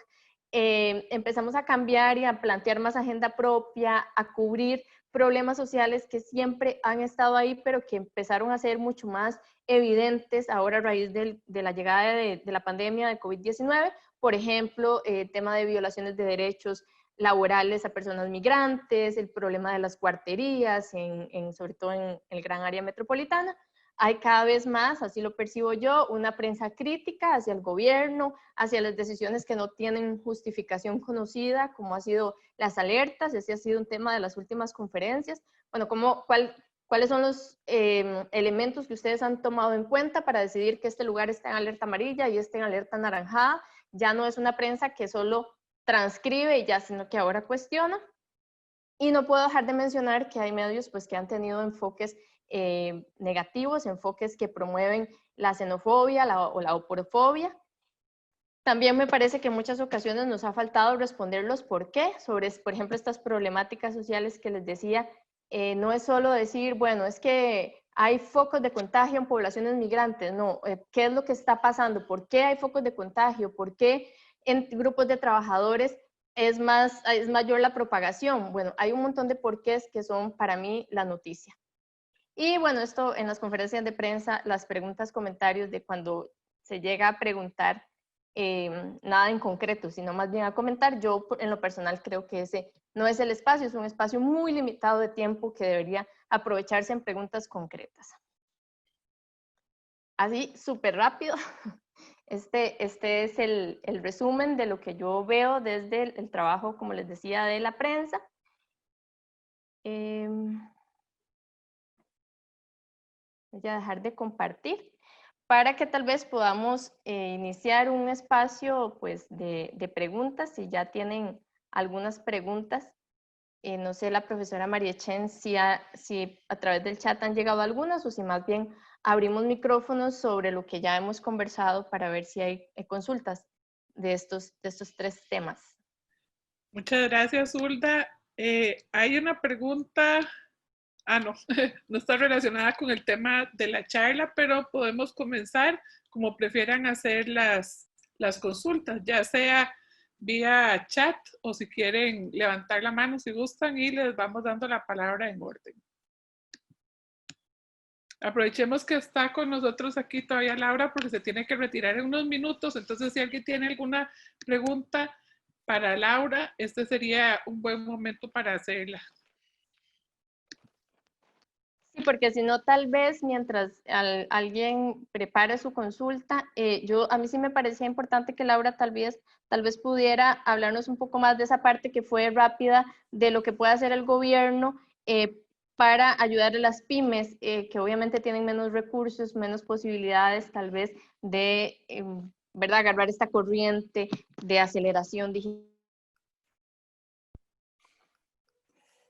empezamos a cambiar y a plantear más agenda propia, a cubrir problemas sociales que siempre han estado ahí, pero que empezaron a ser mucho más evidentes ahora a raíz de la llegada de la pandemia de COVID-19. Por ejemplo, tema de violaciones de derechos laborales a personas migrantes, el problema de las cuarterías, sobre todo en el gran área metropolitana. Hay cada vez más, así lo percibo yo, una prensa crítica hacia el gobierno, hacia las decisiones que no tienen justificación conocida, como ha sido las alertas. Ese ha sido un tema de las últimas conferencias. Bueno, ¿cuáles son los elementos que ustedes han tomado en cuenta para decidir que este lugar está en alerta amarilla y este en alerta anaranjada? Ya no es una prensa que solo transcribe y ya, sino que ahora cuestiona. Y no puedo dejar de mencionar que hay medios pues, que han tenido enfoques negativos, enfoques que promueven la xenofobia o la oporofobia. También me parece que en muchas ocasiones nos ha faltado responder los por qué, sobre, por ejemplo, estas problemáticas sociales que les decía. No es solo decir, bueno, es que hay focos de contagio en poblaciones migrantes, no, ¿qué es lo que está pasando? ¿Por qué hay focos de contagio? ¿Por qué en grupos de trabajadores es mayor la propagación? Bueno, hay un montón de porqués que son para mí la noticia. Y bueno, esto en las conferencias de prensa, las preguntas, comentarios de cuando se llega a preguntar nada en concreto, sino más bien a comentar, yo en lo personal creo que ese no es el espacio, es un espacio muy limitado de tiempo que debería aprovecharse en preguntas concretas. Así, súper rápido, este es el resumen de lo que yo veo desde el trabajo, como les decía, de la prensa. Voy a dejar de compartir para que tal vez podamos iniciar un espacio pues, de preguntas. Si ya tienen algunas preguntas, no sé, la profesora María Chen, si a través del chat han llegado algunas o si más bien abrimos micrófonos sobre lo que ya hemos conversado para ver si hay consultas de estos 3 temas. Muchas gracias, Hulda. Hay una pregunta, no, no está relacionada con el tema de la charla, pero podemos comenzar como prefieran hacer las consultas, ya sea vía chat o si quieren levantar la mano si gustan y les vamos dando la palabra en orden. Aprovechemos que está con nosotros aquí todavía Laura porque se tiene que retirar en unos minutos, entonces si alguien tiene alguna pregunta para Laura, este sería un buen momento para hacerla. Sí, porque si no, tal vez mientras alguien prepare su consulta, a mí sí me parecía importante que Laura tal vez pudiera hablarnos un poco más de esa parte que fue rápida, de lo que puede hacer el gobierno para ayudar a las pymes, que obviamente tienen menos recursos, menos posibilidades tal vez de, ¿verdad?, agarrar esta corriente de aceleración digital.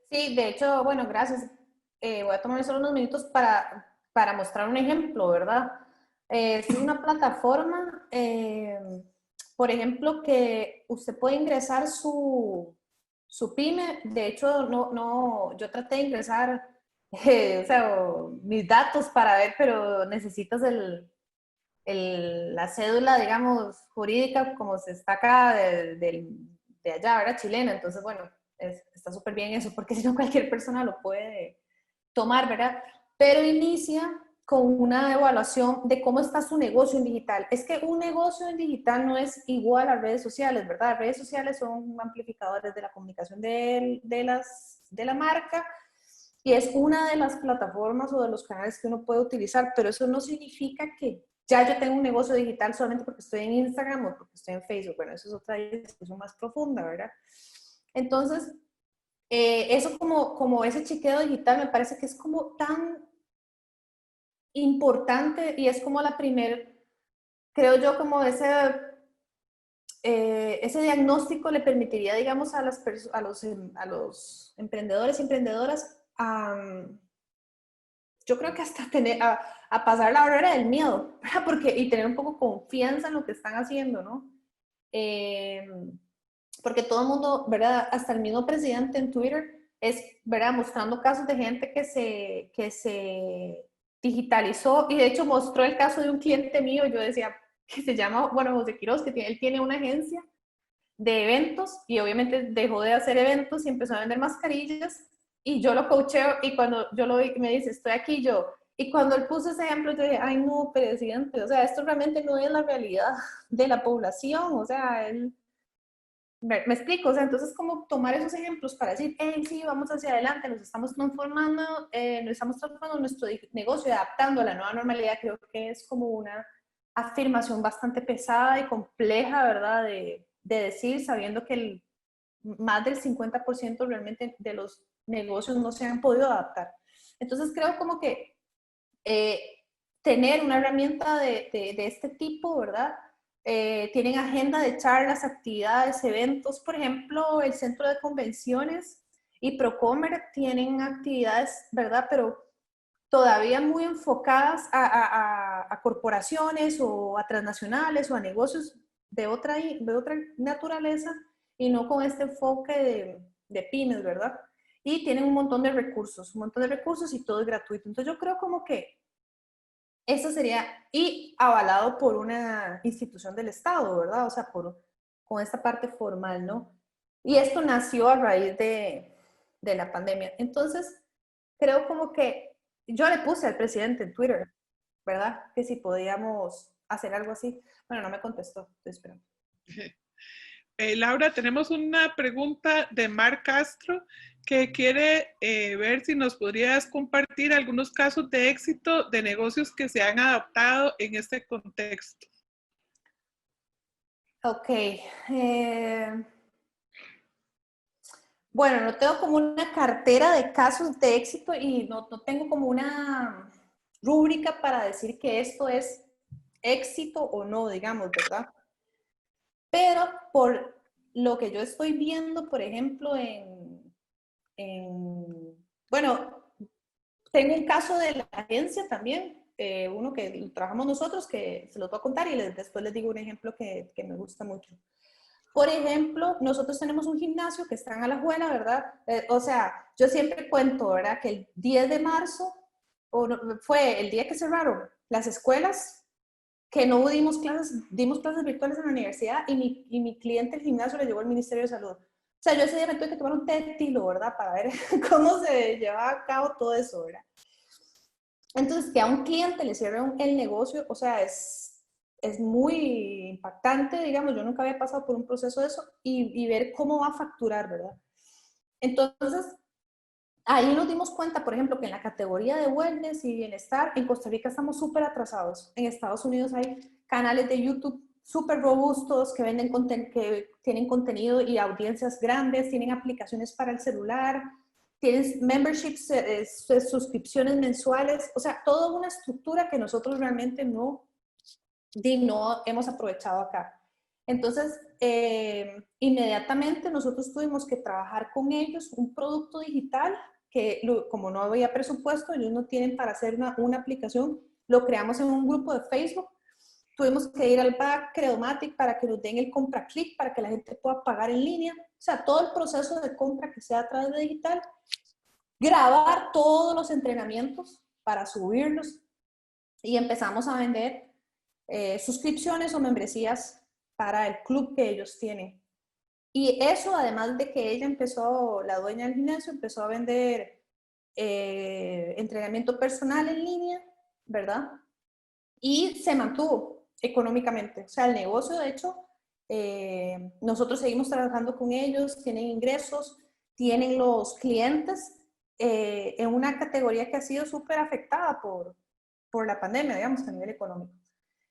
Sí, de hecho, bueno, gracias. Voy a tomar solo unos minutos para mostrar un ejemplo, ¿verdad? Es una plataforma, por ejemplo, que usted puede ingresar su pyme. De hecho, yo traté de ingresar o sea, mis datos para ver, pero necesitas la cédula, digamos, jurídica, como se está acá de allá, ¿verdad? Chilena. Entonces, bueno, está súper bien eso, porque si no cualquier persona lo puede tomar, ¿verdad? Pero inicia con una evaluación de cómo está su negocio en digital. Es que un negocio en digital no es igual a redes sociales, ¿verdad? Redes sociales son amplificadores de la comunicación de la marca, y es una de las plataformas o de los canales que uno puede utilizar, pero eso no significa que ya yo tengo un negocio digital solamente porque estoy en Instagram o porque estoy en Facebook. Bueno, eso es otra discusión más profunda, ¿verdad? Entonces, eso como ese chequeo digital me parece que es como tan importante y es como la primer, creo yo, como ese diagnóstico le permitiría, digamos, a los emprendedores y emprendedoras yo creo que hasta a pasar la barrera del miedo, ¿verdad? Y tener un poco confianza en lo que están haciendo, ¿no? Porque todo el mundo, ¿verdad? Hasta el mismo presidente en Twitter es, ¿verdad? Mostrando casos de gente que se digitalizó y de hecho mostró el caso de un cliente mío, yo decía, que se llama, bueno, José Quiroz, él tiene una agencia de eventos y obviamente dejó de hacer eventos y empezó a vender mascarillas y yo lo coacheo y cuando yo lo vi me dice, estoy aquí yo. Y cuando él puso ese ejemplo, yo dije, ay no, presidente, o sea, esto realmente no es la realidad de la población, o sea, él, me explico, o sea, entonces como tomar esos ejemplos para decir, hey, sí, vamos hacia adelante, nos estamos transformando nuestro negocio, adaptando a la nueva normalidad, creo que es como una afirmación bastante pesada y compleja, ¿verdad? De decir, sabiendo que más del 50% realmente de los negocios no se han podido adaptar. Entonces creo como que tener una herramienta de este tipo, ¿verdad? Tienen agenda de charlas, actividades, eventos, por ejemplo, el Centro de Convenciones y Procomer tienen actividades, ¿verdad? Pero todavía muy enfocadas a corporaciones o a transnacionales o a negocios de otra naturaleza y no con este enfoque de pymes, ¿verdad? Y tienen un montón de recursos y todo es gratuito. Entonces yo creo como que eso sería, y avalado por una institución del Estado, ¿verdad? O sea, con esta parte formal, ¿no? Y esto nació a raíz de la pandemia. Entonces, creo como que yo le puse al presidente en Twitter, ¿verdad? Que si podíamos hacer algo así. Bueno, no me contestó, estoy esperando. Laura, tenemos una pregunta de Mar Castro que quiere ver si nos podrías compartir algunos casos de éxito de negocios que se han adaptado en este contexto. Ok. Bueno, no tengo como una cartera de casos de éxito y no tengo como una rúbrica para decir que esto es éxito o no, digamos, ¿verdad? Pero por lo que yo estoy viendo, por ejemplo, bueno, tengo un caso de la agencia también, uno que trabajamos nosotros, que se los voy a contar y después les digo un ejemplo que me gusta mucho. Por ejemplo, nosotros tenemos un gimnasio que está en Alajuela, ¿verdad? O sea, yo siempre cuento, ¿verdad? Que el 10 de marzo fue el día que cerraron las escuelas, que no dimos clases virtuales en la universidad y mi cliente, el gimnasio, le llevó al Ministerio de Salud. O sea, yo ese día me tuve que tomar un té de tilo, ¿verdad? Para ver cómo se llevaba a cabo todo eso, ¿verdad? Entonces, que a un cliente le cierren el negocio, o sea, es muy impactante, digamos, yo nunca había pasado por un proceso de eso y ver cómo va a facturar, ¿verdad? Entonces, ahí nos dimos cuenta, por ejemplo, que en la categoría de wellness y bienestar, en Costa Rica estamos súper atrasados. En Estados Unidos hay canales de YouTube súper robustos que que tienen contenido y audiencias grandes, tienen aplicaciones para el celular, tienen memberships, suscripciones mensuales, o sea, toda una estructura que nosotros realmente no hemos aprovechado acá. Entonces, inmediatamente nosotros tuvimos que trabajar con ellos un producto digital que como no había presupuesto, ellos no tienen para hacer una aplicación, lo creamos en un grupo de Facebook. Tuvimos que ir al back Credomatic para que nos den el compra click, para que la gente pueda pagar en línea. O sea, todo el proceso de compra que sea a través de digital. Grabar todos los entrenamientos para subirlos y empezamos a vender suscripciones o membresías para el club que ellos tienen. Y eso, además de que ella empezó, la dueña del gimnasio, empezó a vender entrenamiento personal en línea, ¿verdad? Y se mantuvo económicamente. O sea, el negocio, de hecho, nosotros seguimos trabajando con ellos, tienen ingresos, tienen los clientes en una categoría que ha sido súper afectada por la pandemia, digamos, a nivel económico.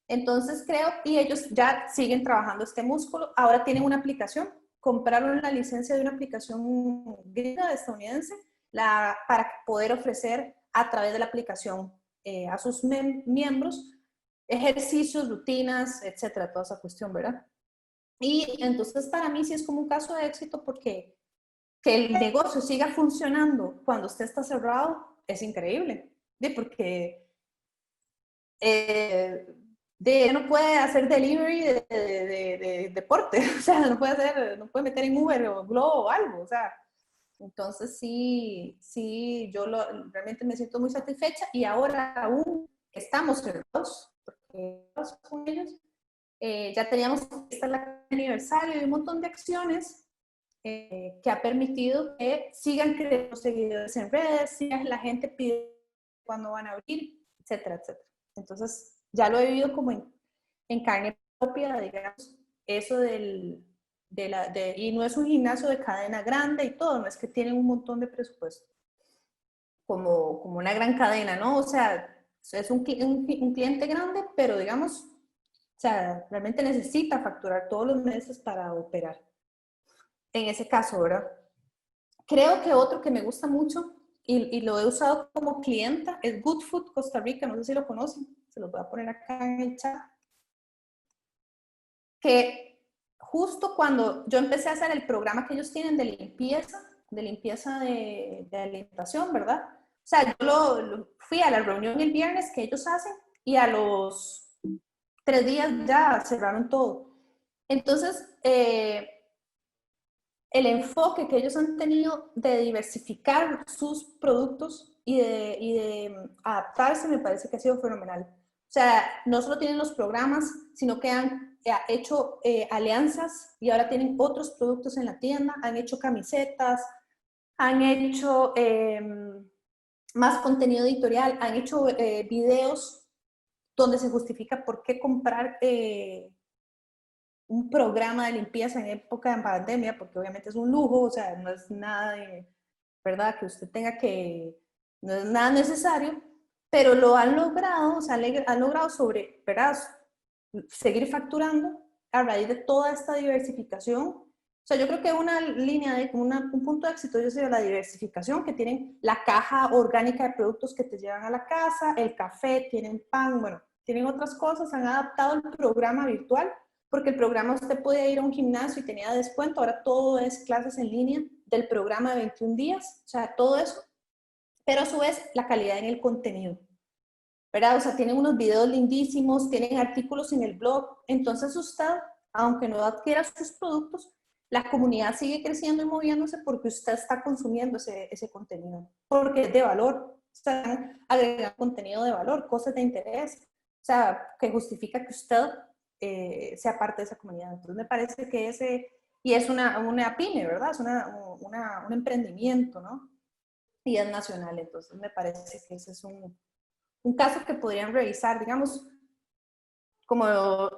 Entonces creo, y ellos ya siguen trabajando este músculo, ahora tienen una aplicación, compraron la licencia de una aplicación gringa estadounidense para poder ofrecer a través de la aplicación a sus miembros ejercicios, rutinas, etcétera, toda esa cuestión, ¿verdad? Y entonces para mí sí es como un caso de éxito porque que el negocio siga funcionando cuando usted está cerrado es increíble, porque no puede hacer delivery de deporte, o sea, no puede meter en Uber o Globo o algo, o sea, entonces sí, yo realmente me siento muy satisfecha y ahora aún estamos cerrados, porque con ellos ya teníamos el aniversario y un montón de acciones que ha permitido que sigan creciendo seguidores en redes, sigan la gente pide cuándo van a abrir, etcétera, etcétera. Entonces, ya lo he vivido como en carne propia, digamos, eso y no es un gimnasio de cadena grande y todo, no es que tienen un montón de presupuesto, como una gran cadena, ¿no? O sea, es un cliente grande, pero digamos, o sea, realmente necesita facturar todos los meses para operar. En ese caso, ¿verdad? Creo que otro que me gusta mucho y lo he usado como clienta es Good Food Costa Rica, no sé si lo conocen, se los voy a poner acá en el chat. Que justo cuando yo empecé a hacer el programa que ellos tienen de limpieza de alimentación, ¿verdad? O sea, yo fui a la reunión el viernes que ellos hacen y a los 3 días ya cerraron todo. Entonces, el enfoque que ellos han tenido de diversificar sus productos y de adaptarse me parece que ha sido fenomenal. O sea, no solo tienen los programas, sino que han hecho alianzas y ahora tienen otros productos en la tienda, han hecho camisetas, han hecho más contenido editorial, han hecho videos donde se justifica por qué comprar un programa de limpieza en época de pandemia, porque obviamente es un lujo, o sea, no es nada de, ¿verdad? Que usted tenga que, no es nada necesario, pero lo han logrado, o sea, han logrado ¿verdad? Seguir facturando a raíz de toda esta diversificación. O sea, yo creo que una línea, un punto de éxito yo sería la diversificación, que tienen la caja orgánica de productos que te llevan a la casa, el café, tienen pan, bueno, tienen otras cosas, han adaptado el programa virtual, porque el programa usted podía ir a un gimnasio y tenía descuento, ahora todo es clases en línea del programa de 21 días, o sea, todo eso, pero a su vez la calidad en el contenido, ¿verdad? O sea, tienen unos videos lindísimos, tienen artículos en el blog, entonces usted, aunque no adquiera sus productos, la comunidad sigue creciendo y moviéndose porque usted está consumiendo ese contenido, porque es de valor, están agregando contenido de valor, cosas de interés, o sea, que justifica que usted sea parte de esa comunidad. Entonces me parece que y es una pyme, ¿verdad? Es un emprendimiento, ¿no? Y es nacional, entonces me parece que ese es un caso que podrían revisar, digamos, como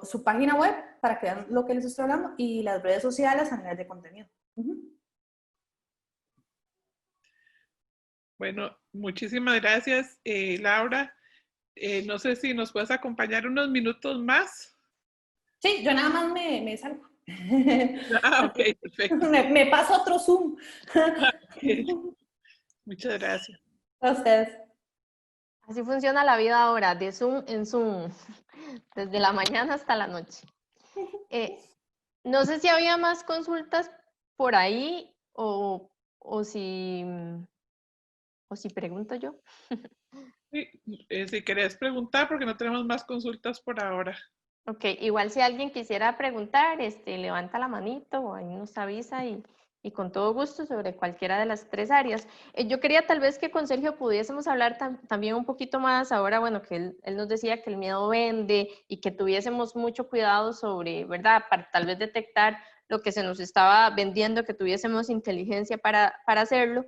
su página web, para que vean lo que les estoy hablando, y las redes sociales a nivel de contenido. Bueno, muchísimas gracias, Laura. No sé si nos puedes acompañar unos minutos más. Sí, yo nada más me salgo. Ok, perfecto. Me paso otro Zoom. Okay. Muchas gracias. A ustedes. Así funciona la vida ahora, de Zoom en Zoom, desde la mañana hasta la noche. No sé si había más consultas por ahí o si pregunto yo. Sí, si querés preguntar, porque no tenemos más consultas por ahora. Ok, igual si alguien quisiera preguntar, levanta la manito o ahí nos avisa y con todo gusto sobre cualquiera de las 3 áreas. Yo quería tal vez que con Sergio pudiésemos hablar también un poquito más ahora, bueno, que él nos decía que el miedo vende y que tuviésemos mucho cuidado sobre, ¿verdad? Para tal vez detectar lo que se nos estaba vendiendo, que tuviésemos inteligencia para hacerlo.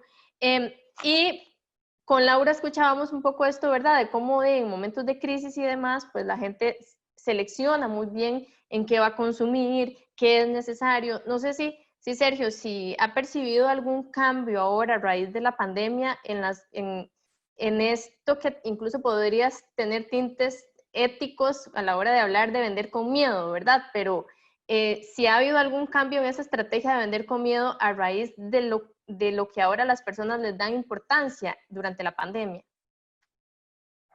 Y con Laura escuchábamos un poco esto, ¿verdad? De cómo en momentos de crisis y demás, pues la gente selecciona muy bien en qué va a consumir, qué es necesario. No sé si Sí, Sergio, si ha percibido algún cambio ahora a raíz de la pandemia en esto que incluso podrías tener tintes éticos a la hora de hablar de vender con miedo, ¿verdad? Pero si ha habido algún cambio en esa estrategia de vender con miedo a raíz de lo que ahora las personas les dan importancia durante la pandemia.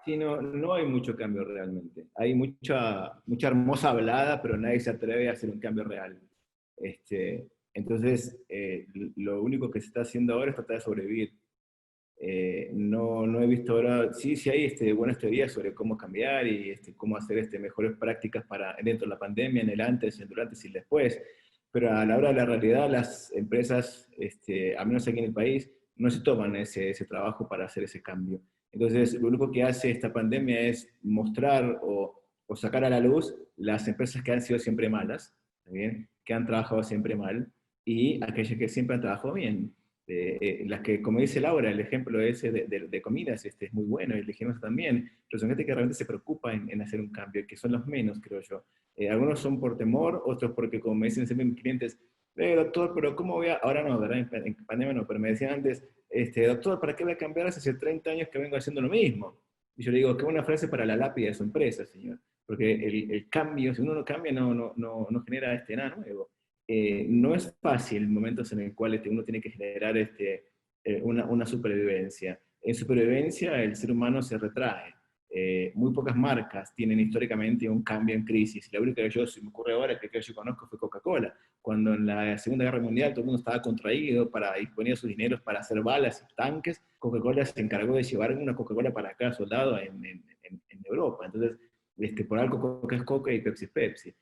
Sí, no hay mucho cambio realmente. Hay mucha hermosa hablada, pero nadie se atreve a hacer un cambio real. Entonces, lo único que se está haciendo ahora es tratar de sobrevivir. No he visto ahora, sí hay buenas teorías sobre cómo cambiar y cómo hacer mejores prácticas para dentro de la pandemia, en el antes, el durante y el después, pero a la hora de la realidad las empresas, al menos aquí en el país, no se toman ese trabajo para hacer ese cambio. Entonces, lo único que hace esta pandemia es mostrar o sacar a la luz las empresas que han sido siempre malas, ¿bien? Que han trabajado siempre mal, y aquellas que siempre han trabajado bien. Las que, como dice Laura, el ejemplo ese de comidas es muy bueno, y el higiene también, pero son gente que realmente se preocupa en hacer un cambio, que son los menos, creo yo. Algunos son por temor, otros porque, como me dicen siempre mis clientes, doctor, pero ¿cómo voy a...? Ahora no, ¿verdad? En pandemia no, pero me decían antes, doctor, ¿para qué voy a cambiar? Hace 30 años que vengo haciendo lo mismo. Y yo le digo, qué buena frase para la lápida de su empresa, señor. Porque el cambio, si uno no cambia, no genera nada nuevo. No es fácil momentos en el cual uno tiene que generar una supervivencia. En supervivencia el ser humano se retrae. Muy pocas marcas tienen históricamente un cambio en crisis. La única que se me ocurre ahora que yo conozco fue Coca-Cola. Cuando en la Segunda Guerra Mundial todo el mundo estaba contraído para disponer sus dineros para hacer balas y tanques, Coca-Cola se encargó de llevar una Coca-Cola para cada soldado en Europa. Entonces, por algo Coca es Coca y Pepsi es Pepsi.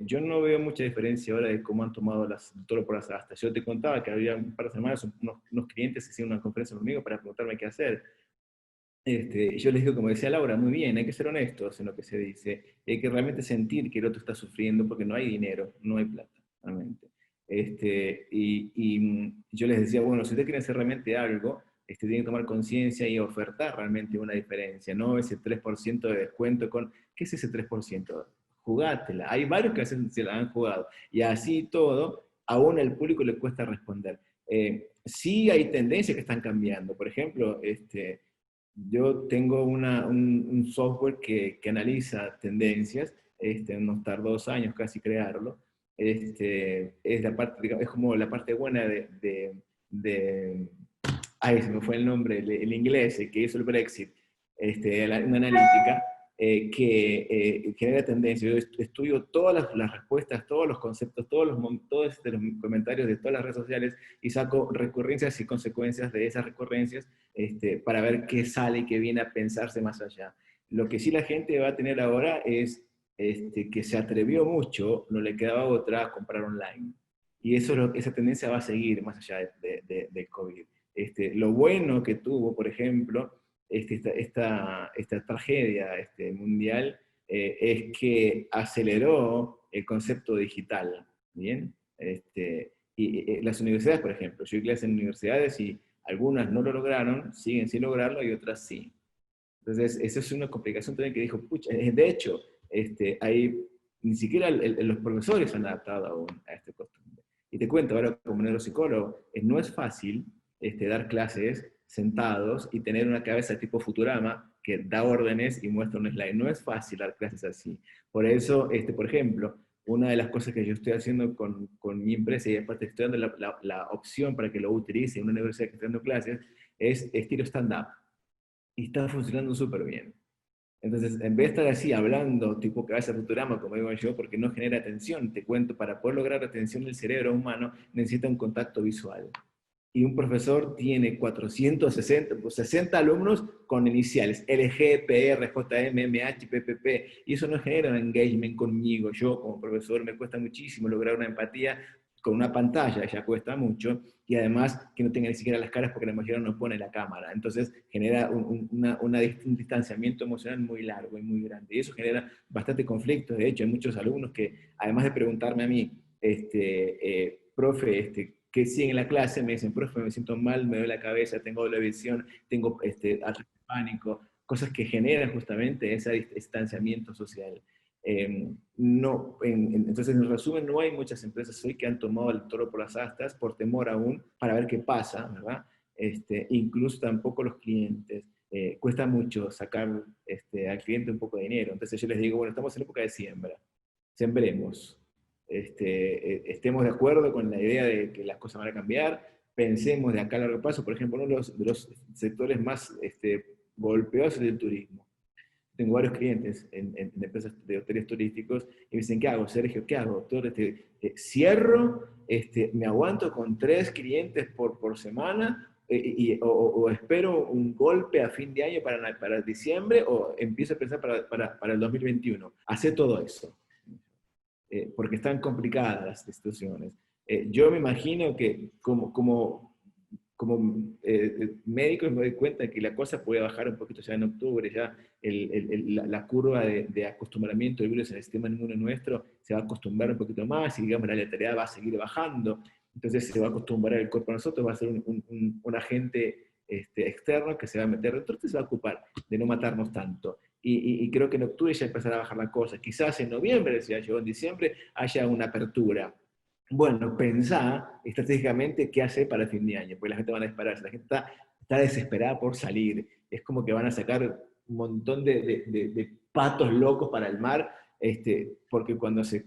Yo no veo mucha diferencia ahora de cómo han tomado todo por las astas. Yo te contaba que había un par de semanas unos clientes que hicieron una conferencia conmigo para preguntarme qué hacer. Yo les digo, como decía Laura, muy bien, hay que ser honestos en lo que se dice, hay que realmente sentir que el otro está sufriendo porque no hay dinero, no hay plata, realmente. Yo les decía, bueno, si ustedes quieren hacer realmente algo, tienen que tomar conciencia y ofertar realmente una diferencia, no ese 3% de descuento con, ¿qué es ese 3%? Jugátela. Hay varios que se la han jugado. Y así todo, aún al público le cuesta responder. Sí hay tendencias que están cambiando. Por ejemplo, yo tengo un software que analiza tendencias, nos tardó 2 años casi crearlo. Es la parte, digamos, es como la parte buena ay, se me fue el nombre, el inglés, el que hizo el Brexit, una analítica que genera tendencia. Yo estudio todas las respuestas, todos los conceptos, todos los comentarios de todas las redes sociales y saco recurrencias y consecuencias de esas recurrencias para ver qué sale y qué viene a pensarse más allá. Lo que sí la gente va a tener ahora es que se atrevió mucho, no le quedaba otra, a comprar online. Y esa tendencia va a seguir más allá del COVID. Lo bueno que tuvo, por ejemplo, esta tragedia mundial es que aceleró el concepto digital, ¿bien? Las universidades, por ejemplo, yo doy clases en universidades y algunas no lo lograron, siguen sin lograrlo y otras sí. Entonces, esa es una complicación también que dijo, pucha, de hecho, ni siquiera los profesores han adaptado aún a este costumbre. Y te cuento ahora como neuropsicólogo, no es fácil dar clases sentados y tener una cabeza tipo Futurama que da órdenes y muestra un slide. No es fácil dar clases así. Por eso, por ejemplo, una de las cosas que yo estoy haciendo con mi empresa, y aparte estoy dando la opción para que lo utilice en una universidad que está dando clases, es estilo stand-up. Y está funcionando súper bien. Entonces, en vez de estar así hablando, tipo cabeza Futurama, como digo yo, porque no genera atención, te cuento, para poder lograr atención del cerebro humano necesita un contacto visual. Y un profesor tiene 60 alumnos con iniciales, LG, PR, JM, MH, PPP, y eso no genera un engagement conmigo. Yo, como profesor, me cuesta muchísimo lograr una empatía con una pantalla, ya cuesta mucho, y además que no tenga ni siquiera las caras porque la mayoría no pone la cámara. Entonces genera un distanciamiento emocional muy largo y muy grande, y eso genera bastante conflicto. De hecho, hay muchos alumnos que, además de preguntarme a mí, profe, que siguen en la clase, me dicen, profe, me siento mal, me duele la cabeza, tengo doble visión, tengo ataque de pánico, cosas que generan justamente ese distanciamiento social. Entonces, en resumen, no hay muchas empresas hoy que han tomado el toro por las astas por temor aún para ver qué pasa, ¿verdad? Incluso tampoco los clientes. Cuesta mucho sacar al cliente un poco de dinero. Entonces yo les digo, bueno, estamos en época de siembra. Sembremos. Estemos de acuerdo con la idea de que las cosas van a cambiar. Pensemos de acá a largo plazo. Por ejemplo, uno de los sectores más golpeados es el turismo. Tengo varios clientes en empresas de hoteles turísticos y me dicen, ¿qué hago, Sergio? ¿Qué hago, doctor? ¿Cierro? ¿Me aguanto con 3 clientes por semana? O espero un golpe a fin de año para diciembre, o empiezo a pensar para el 2021. Hace todo eso. Porque están complicadas las situaciones. Yo me imagino que como médico me doy cuenta que la cosa puede bajar un poquito ya en octubre, ya la curva de acostumbramiento del virus en el sistema inmune nuestro se va a acostumbrar un poquito más y digamos la letalidad va a seguir bajando, entonces se va a acostumbrar el cuerpo a nosotros, va a ser un agente externo que se va a meter dentro, entonces se va a ocupar de no matarnos tanto. Y creo que en octubre ya empezará a bajar la cosa. Quizás en noviembre, si ya llegó en diciembre, haya una apertura. Bueno, pensá estratégicamente qué hacer para el fin de año, porque la gente va a dispararse, la gente está desesperada por salir. Es como que van a sacar un montón de patos locos para el mar, porque cuando se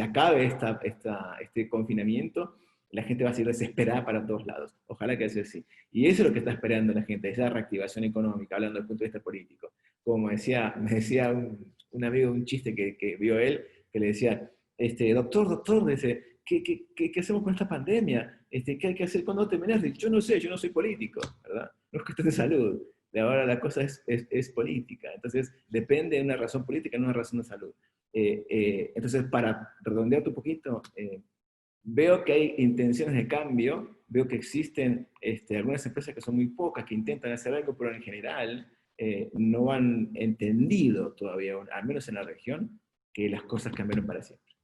acabe este confinamiento, la gente va a ser desesperada para todos lados. Ojalá que sea así. Y eso es lo que está esperando la gente, esa reactivación económica, hablando desde el punto de vista político. Como me decía un amigo, un chiste que vio él, que le decía, doctor, dice, ¿qué hacemos con esta pandemia? ¿Qué hay que hacer cuando terminas? Yo no sé, yo no soy político, ¿verdad? No es cuestión de salud. De ahora la cosa es política. Entonces, depende de una razón política, no una razón de salud. Entonces, para redondearte un poquito, veo que hay intenciones de cambio, veo que existen algunas empresas que son muy pocas, que intentan hacer algo, pero en general no han entendido todavía, al menos en la región, que las cosas cambiaron para siempre.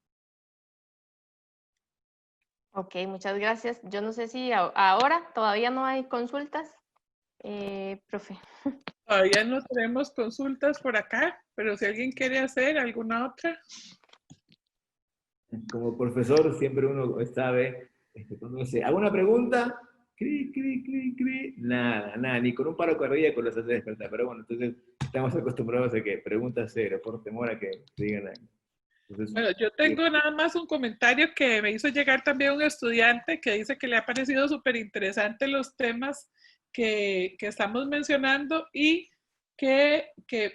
Ok, muchas gracias. Yo no sé si ahora todavía no hay consultas, profe. Todavía no tenemos consultas por acá, pero si alguien quiere hacer alguna otra. Como profesor siempre uno sabe, cuando dice, ¿alguna pregunta? Nada, ni con un paro cardíaco los hace despertar, pero bueno, entonces estamos acostumbrados a que preguntas cero, por temor a que digan algo. Entonces, bueno, yo tengo nada más un comentario que me hizo llegar también un estudiante que dice que le ha parecido súper interesante los temas que estamos mencionando y que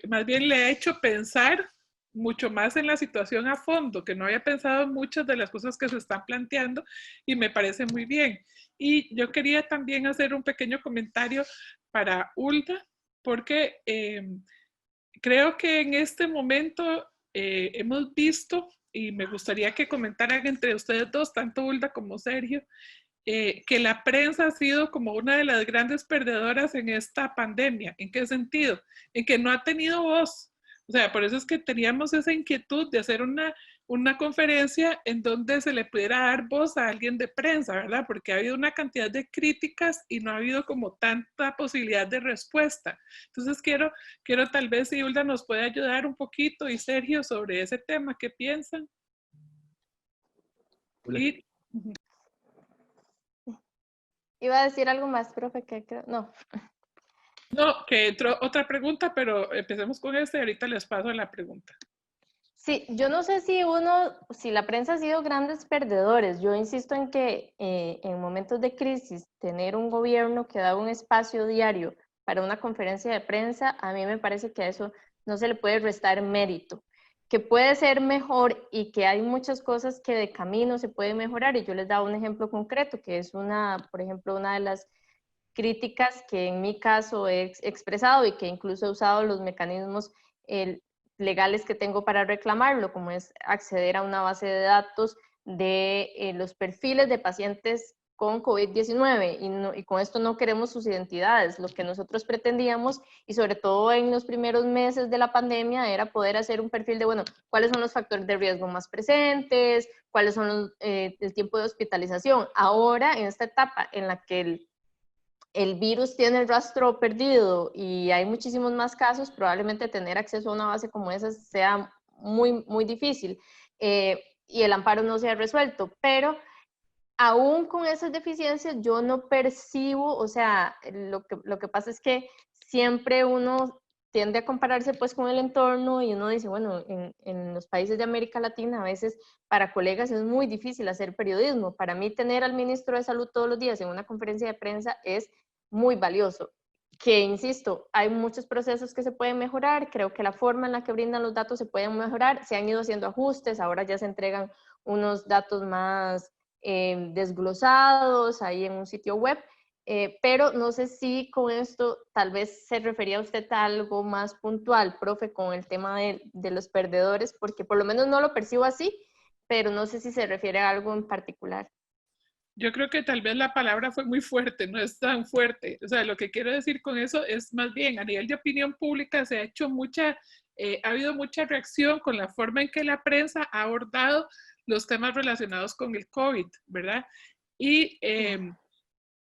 más bien le ha hecho pensar mucho más en la situación a fondo, que no había pensado en muchas de las cosas que se están planteando y me parece muy bien. Y yo quería también hacer un pequeño comentario para Ulda, porque creo que en este momento hemos visto, y me gustaría que comentaran entre ustedes dos, tanto Ulda como Sergio, que la prensa ha sido como una de las grandes perdedoras en esta pandemia. ¿En qué sentido? En que no ha tenido voz. O sea, por eso es que teníamos esa inquietud de hacer una conferencia en donde se le pudiera dar voz a alguien de prensa, ¿verdad? Porque ha habido una cantidad de críticas y no ha habido como tanta posibilidad de respuesta. Entonces quiero tal vez si Hulda nos puede ayudar un poquito y Sergio sobre ese tema, ¿qué piensan? Y, Iba a decir algo más, profe, que creo, no. no, que entró otra pregunta, pero empecemos con esta y ahorita les paso la pregunta. Sí, yo no sé si la prensa ha sido grandes perdedores. Yo insisto en que en momentos de crisis, tener un gobierno que da un espacio diario para una conferencia de prensa, a mí me parece que a eso no se le puede restar mérito, que puede ser mejor y que hay muchas cosas que de camino se pueden mejorar. Y yo les daba un ejemplo concreto, que es por ejemplo, una de las críticas que en mi caso he expresado y que incluso he usado los mecanismos legales que tengo para reclamarlo, como es acceder a una base de datos de los perfiles de pacientes con COVID-19 y con esto no queremos sus identidades. Lo que nosotros pretendíamos y sobre todo en los primeros meses de la pandemia era poder hacer un perfil de, bueno, cuáles son los factores de riesgo más presentes, cuáles son el tiempo de hospitalización. Ahora, en esta etapa en la que el virus tiene el rastro perdido y hay muchísimos más casos, probablemente tener acceso a una base como esa sea muy difícil y el amparo no se ha resuelto, pero aún con esas deficiencias yo no percibo, o sea, lo que pasa es que siempre uno tiende a compararse pues con el entorno y uno dice, bueno, en los países de América Latina a veces para colegas es muy difícil hacer periodismo. Para mí tener al ministro de Salud todos los días en una conferencia de prensa es muy valioso. Que, insisto, hay muchos procesos que se pueden mejorar, creo que la forma en la que brindan los datos se pueden mejorar, se han ido haciendo ajustes, ahora ya se entregan unos datos más desglosados ahí en un sitio web, pero no sé si con esto tal vez se refería usted a algo más puntual, profe, con el tema de los perdedores, porque por lo menos no lo percibo así, pero no sé si se refiere a algo en particular. Yo creo que tal vez la palabra fue muy fuerte, no es tan fuerte. O sea, lo que quiero decir con eso es más bien, a nivel de opinión pública se ha hecho ha habido mucha reacción con la forma en que la prensa ha abordado los temas relacionados con el COVID, ¿verdad? Y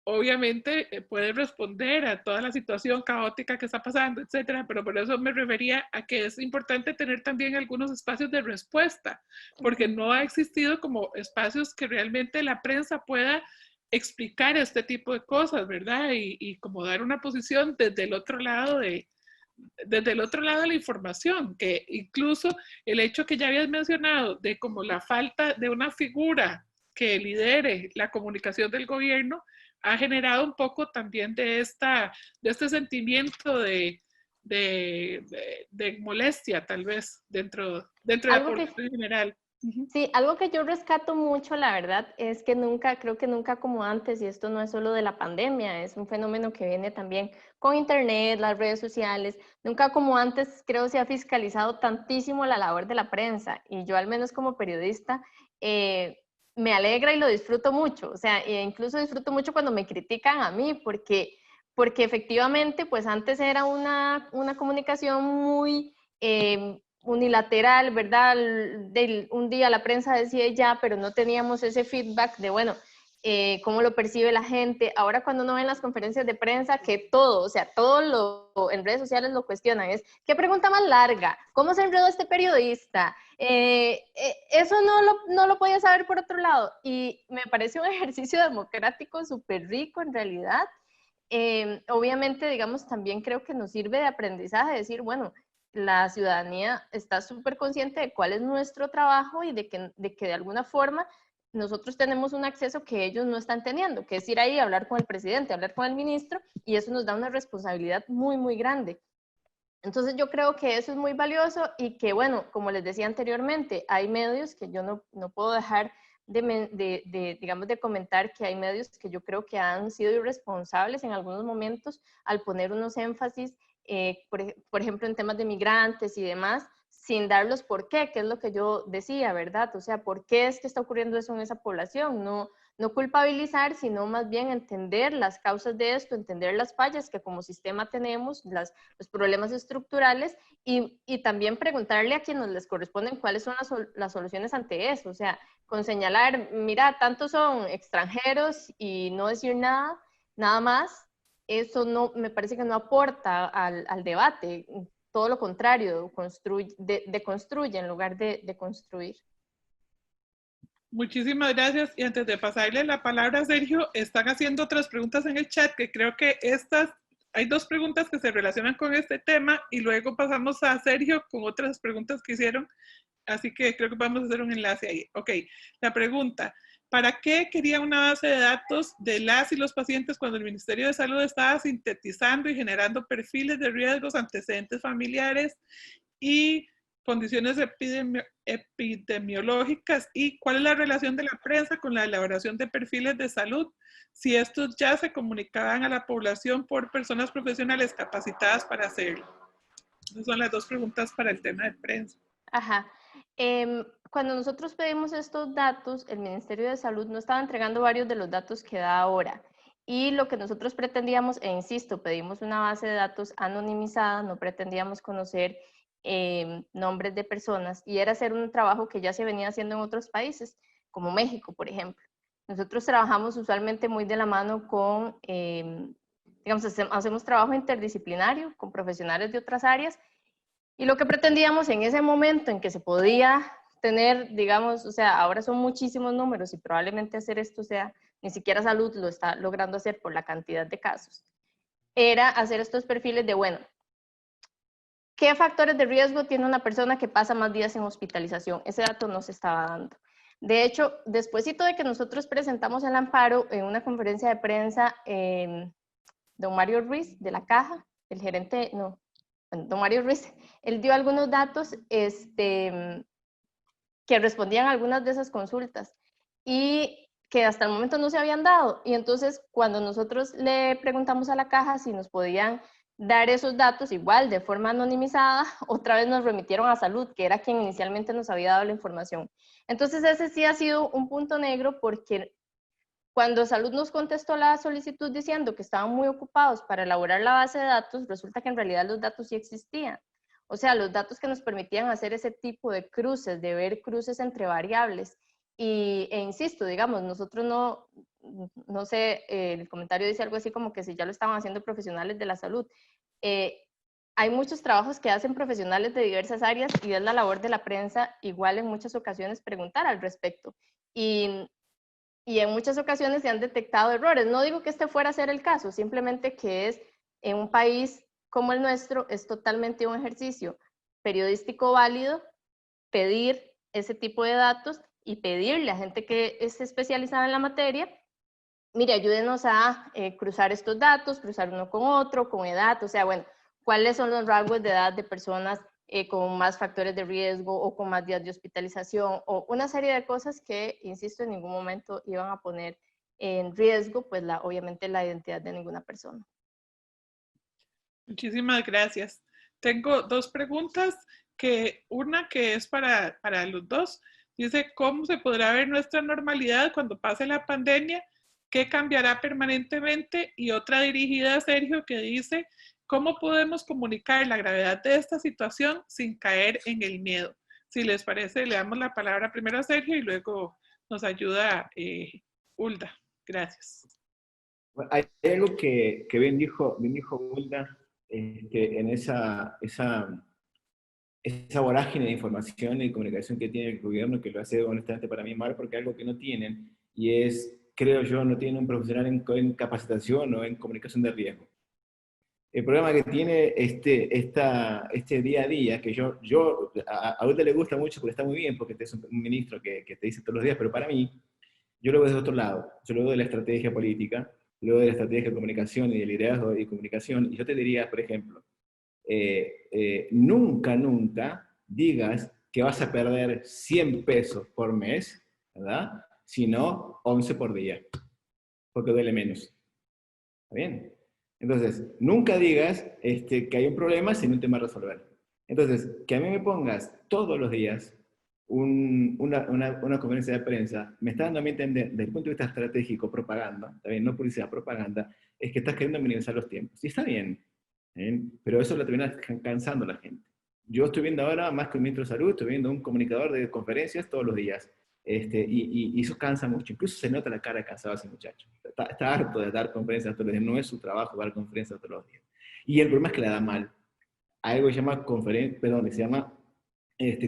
obviamente puede responder a toda la situación caótica que está pasando, etcétera, pero por eso me refería a que es importante tener también algunos espacios de respuesta, porque no ha existido como espacios que realmente la prensa pueda explicar este tipo de cosas, ¿verdad? Y como dar una posición desde el otro lado desde el otro lado de la información, que incluso el hecho que ya habías mencionado de como la falta de una figura que lidere la comunicación del gobierno, ha generado un poco también de este sentimiento de molestia, tal vez, dentro de la población en general. Sí, algo que yo rescato mucho, la verdad, es que creo que nunca como antes, y esto no es solo de la pandemia, es un fenómeno que viene también con internet, las redes sociales, nunca como antes creo se ha fiscalizado tantísimo la labor de la prensa, y yo al menos como periodista me alegra y lo disfruto mucho, o sea, e incluso disfruto mucho cuando me critican a mí, porque efectivamente, pues antes era una comunicación muy unilateral, ¿verdad? Un día la prensa decía ya, pero no teníamos ese feedback de, bueno, cómo lo percibe la gente. Ahora cuando uno ve en las conferencias de prensa que todo, o sea, en redes sociales lo cuestionan, es, ¿qué pregunta más larga? ¿Cómo se enredó este periodista? Eso no lo podía saber por otro lado. Y me parece un ejercicio democrático súper rico en realidad. Obviamente, digamos, también creo que nos sirve de aprendizaje, decir, bueno, la ciudadanía está súper consciente de cuál es nuestro trabajo y de que de alguna forma nosotros tenemos un acceso que ellos no están teniendo, que es ir ahí a hablar con el presidente, hablar con el ministro, y eso nos da una responsabilidad muy grande. Entonces yo creo que eso es muy valioso y que, bueno, como les decía anteriormente, hay medios que yo no puedo dejar digamos, de comentar que hay medios que yo creo que han sido irresponsables en algunos momentos al poner unos énfasis, por ejemplo, en temas de migrantes y demás, sin darlos por qué, que es lo que yo decía, ¿verdad? O sea, ¿por qué es que está ocurriendo eso en esa población? No culpabilizar, sino más bien entender las causas de esto, entender las fallas que como sistema tenemos, los problemas estructurales y también preguntarle a quienes les corresponden cuáles son las soluciones ante eso. O sea, con señalar, mira, tantos son extranjeros y no decir nada más, eso no, me parece que no aporta al debate, todo lo contrario, deconstruye en lugar de construir. Muchísimas gracias. Y antes de pasarle la palabra a Sergio, están haciendo otras preguntas en el chat que creo que hay dos preguntas que se relacionan con este tema y luego pasamos a Sergio con otras preguntas que hicieron. Así que creo que vamos a hacer un enlace ahí. Ok, la pregunta, ¿para qué quería una base de datos de las y los pacientes cuando el Ministerio de Salud estaba sintetizando y generando perfiles de riesgos, antecedentes familiares y condiciones epidemiológicas? ¿Y cuál es la relación de la prensa con la elaboración de perfiles de salud? Si estos ya se comunicaban a la población por personas profesionales capacitadas para hacerlo. Esas son las dos preguntas para el tema de prensa. Ajá. Cuando nosotros pedimos estos datos, el Ministerio de Salud no estaba entregando varios de los datos que da ahora. Y lo que nosotros pretendíamos, e insisto, pedimos una base de datos anonimizada, no pretendíamos conocer nombres de personas, y era hacer un trabajo que ya se venía haciendo en otros países, como México, por ejemplo. Nosotros trabajamos usualmente muy de la mano con, digamos, hacemos trabajo interdisciplinario con profesionales de otras áreas, Y lo que pretendíamos en ese momento en que se podía tener, digamos, o sea, ahora son muchísimos números y probablemente hacer esto sea, ni siquiera salud lo está logrando hacer por la cantidad de casos, era hacer estos perfiles de, bueno, ¿qué factores de riesgo tiene una persona que pasa más días en hospitalización? Ese dato no se estaba dando. De hecho, despuésito de que nosotros presentamos el amparo en una conferencia de prensa, don Mario Ruiz de la Caja, el gerente, no, don Mario Ruiz, él dio algunos datos que respondían a algunas de esas consultas y que hasta el momento no se habían dado. Y entonces, cuando nosotros le preguntamos a la Caja si nos podían dar esos datos, igual de forma anonimizada, otra vez nos remitieron a Salud, que era quien inicialmente nos había dado la información. Entonces, ese sí ha sido un punto negro porque cuando Salud nos contestó la solicitud diciendo que estaban muy ocupados para elaborar la base de datos, resulta que en realidad los datos sí existían. O sea, los datos que nos permitían hacer ese tipo de cruces, de ver cruces entre variables. E insisto, digamos, nosotros no sé, el comentario dice algo así como que si ya lo estaban haciendo profesionales de la salud. Hay muchos trabajos que hacen profesionales de diversas áreas y es la labor de la prensa igual en muchas ocasiones preguntar al respecto. Y en muchas ocasiones se han detectado errores. No digo que este fuera a ser el caso, simplemente que es en un país como el nuestro, es totalmente un ejercicio periodístico válido pedir ese tipo de datos y pedirle a gente que esté especializada en la materia, mire, ayúdenos a cruzar estos datos, cruzar uno con otro, con edad, o sea, bueno, cuáles son los rasgos de edad de personas con más factores de riesgo o con más días de hospitalización o una serie de cosas que, insisto, en ningún momento iban a poner en riesgo, pues obviamente la identidad de ninguna persona. Muchísimas gracias. Tengo dos preguntas, una que es para los dos. Dice, ¿cómo se podrá ver nuestra normalidad cuando pase la pandemia? ¿Qué cambiará permanentemente? Y otra dirigida a Sergio que dice, ¿cómo podemos comunicar la gravedad de esta situación sin caer en el miedo? Si les parece, le damos la palabra primero a Sergio y luego nos ayuda Hulda. Gracias. Bueno, hay algo que bien dijo Hulda, que en esa vorágine de información y comunicación que tiene el gobierno, que lo hace honestamente para mí mal, porque algo que no tienen, y es, creo yo, no tienen un profesional en capacitación o en comunicación de riesgo. El problema que tiene este día a día, que a usted le gusta mucho porque está muy bien, porque es un ministro que te dice todos los días, pero para mí, yo lo veo desde otro lado. Yo lo veo de la estrategia política, lo veo de la estrategia de comunicación y de liderazgo y comunicación, y yo te diría, por ejemplo, nunca digas que vas a perder 100 pesos por mes, ¿verdad? Sino 11 por día, porque duele menos. ¿Está bien? Entonces, nunca digas que hay un problema sin un tema a resolver. Entonces, que a mí me pongas todos los días una conferencia de prensa, me está dando a mí entender, desde el punto de vista estratégico, propaganda, ¿está bien? No publicidad, propaganda, es que estás queriendo minimizar los tiempos. Y está bien, pero eso lo termina cansando a la gente. Yo estoy viendo ahora, más que un ministro de salud, estoy viendo un comunicador de conferencias todos los días. Y eso cansa mucho. Incluso se nota la cara cansada de ese muchacho. Está harto de dar conferencias todos los días. No es su trabajo dar conferencias todos los días. Y el problema es que la da mal. Algo que se llama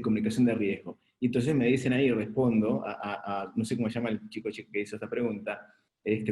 comunicación de riesgo. Y entonces me dicen ahí, respondo no sé cómo se llama el chico que hizo esta pregunta,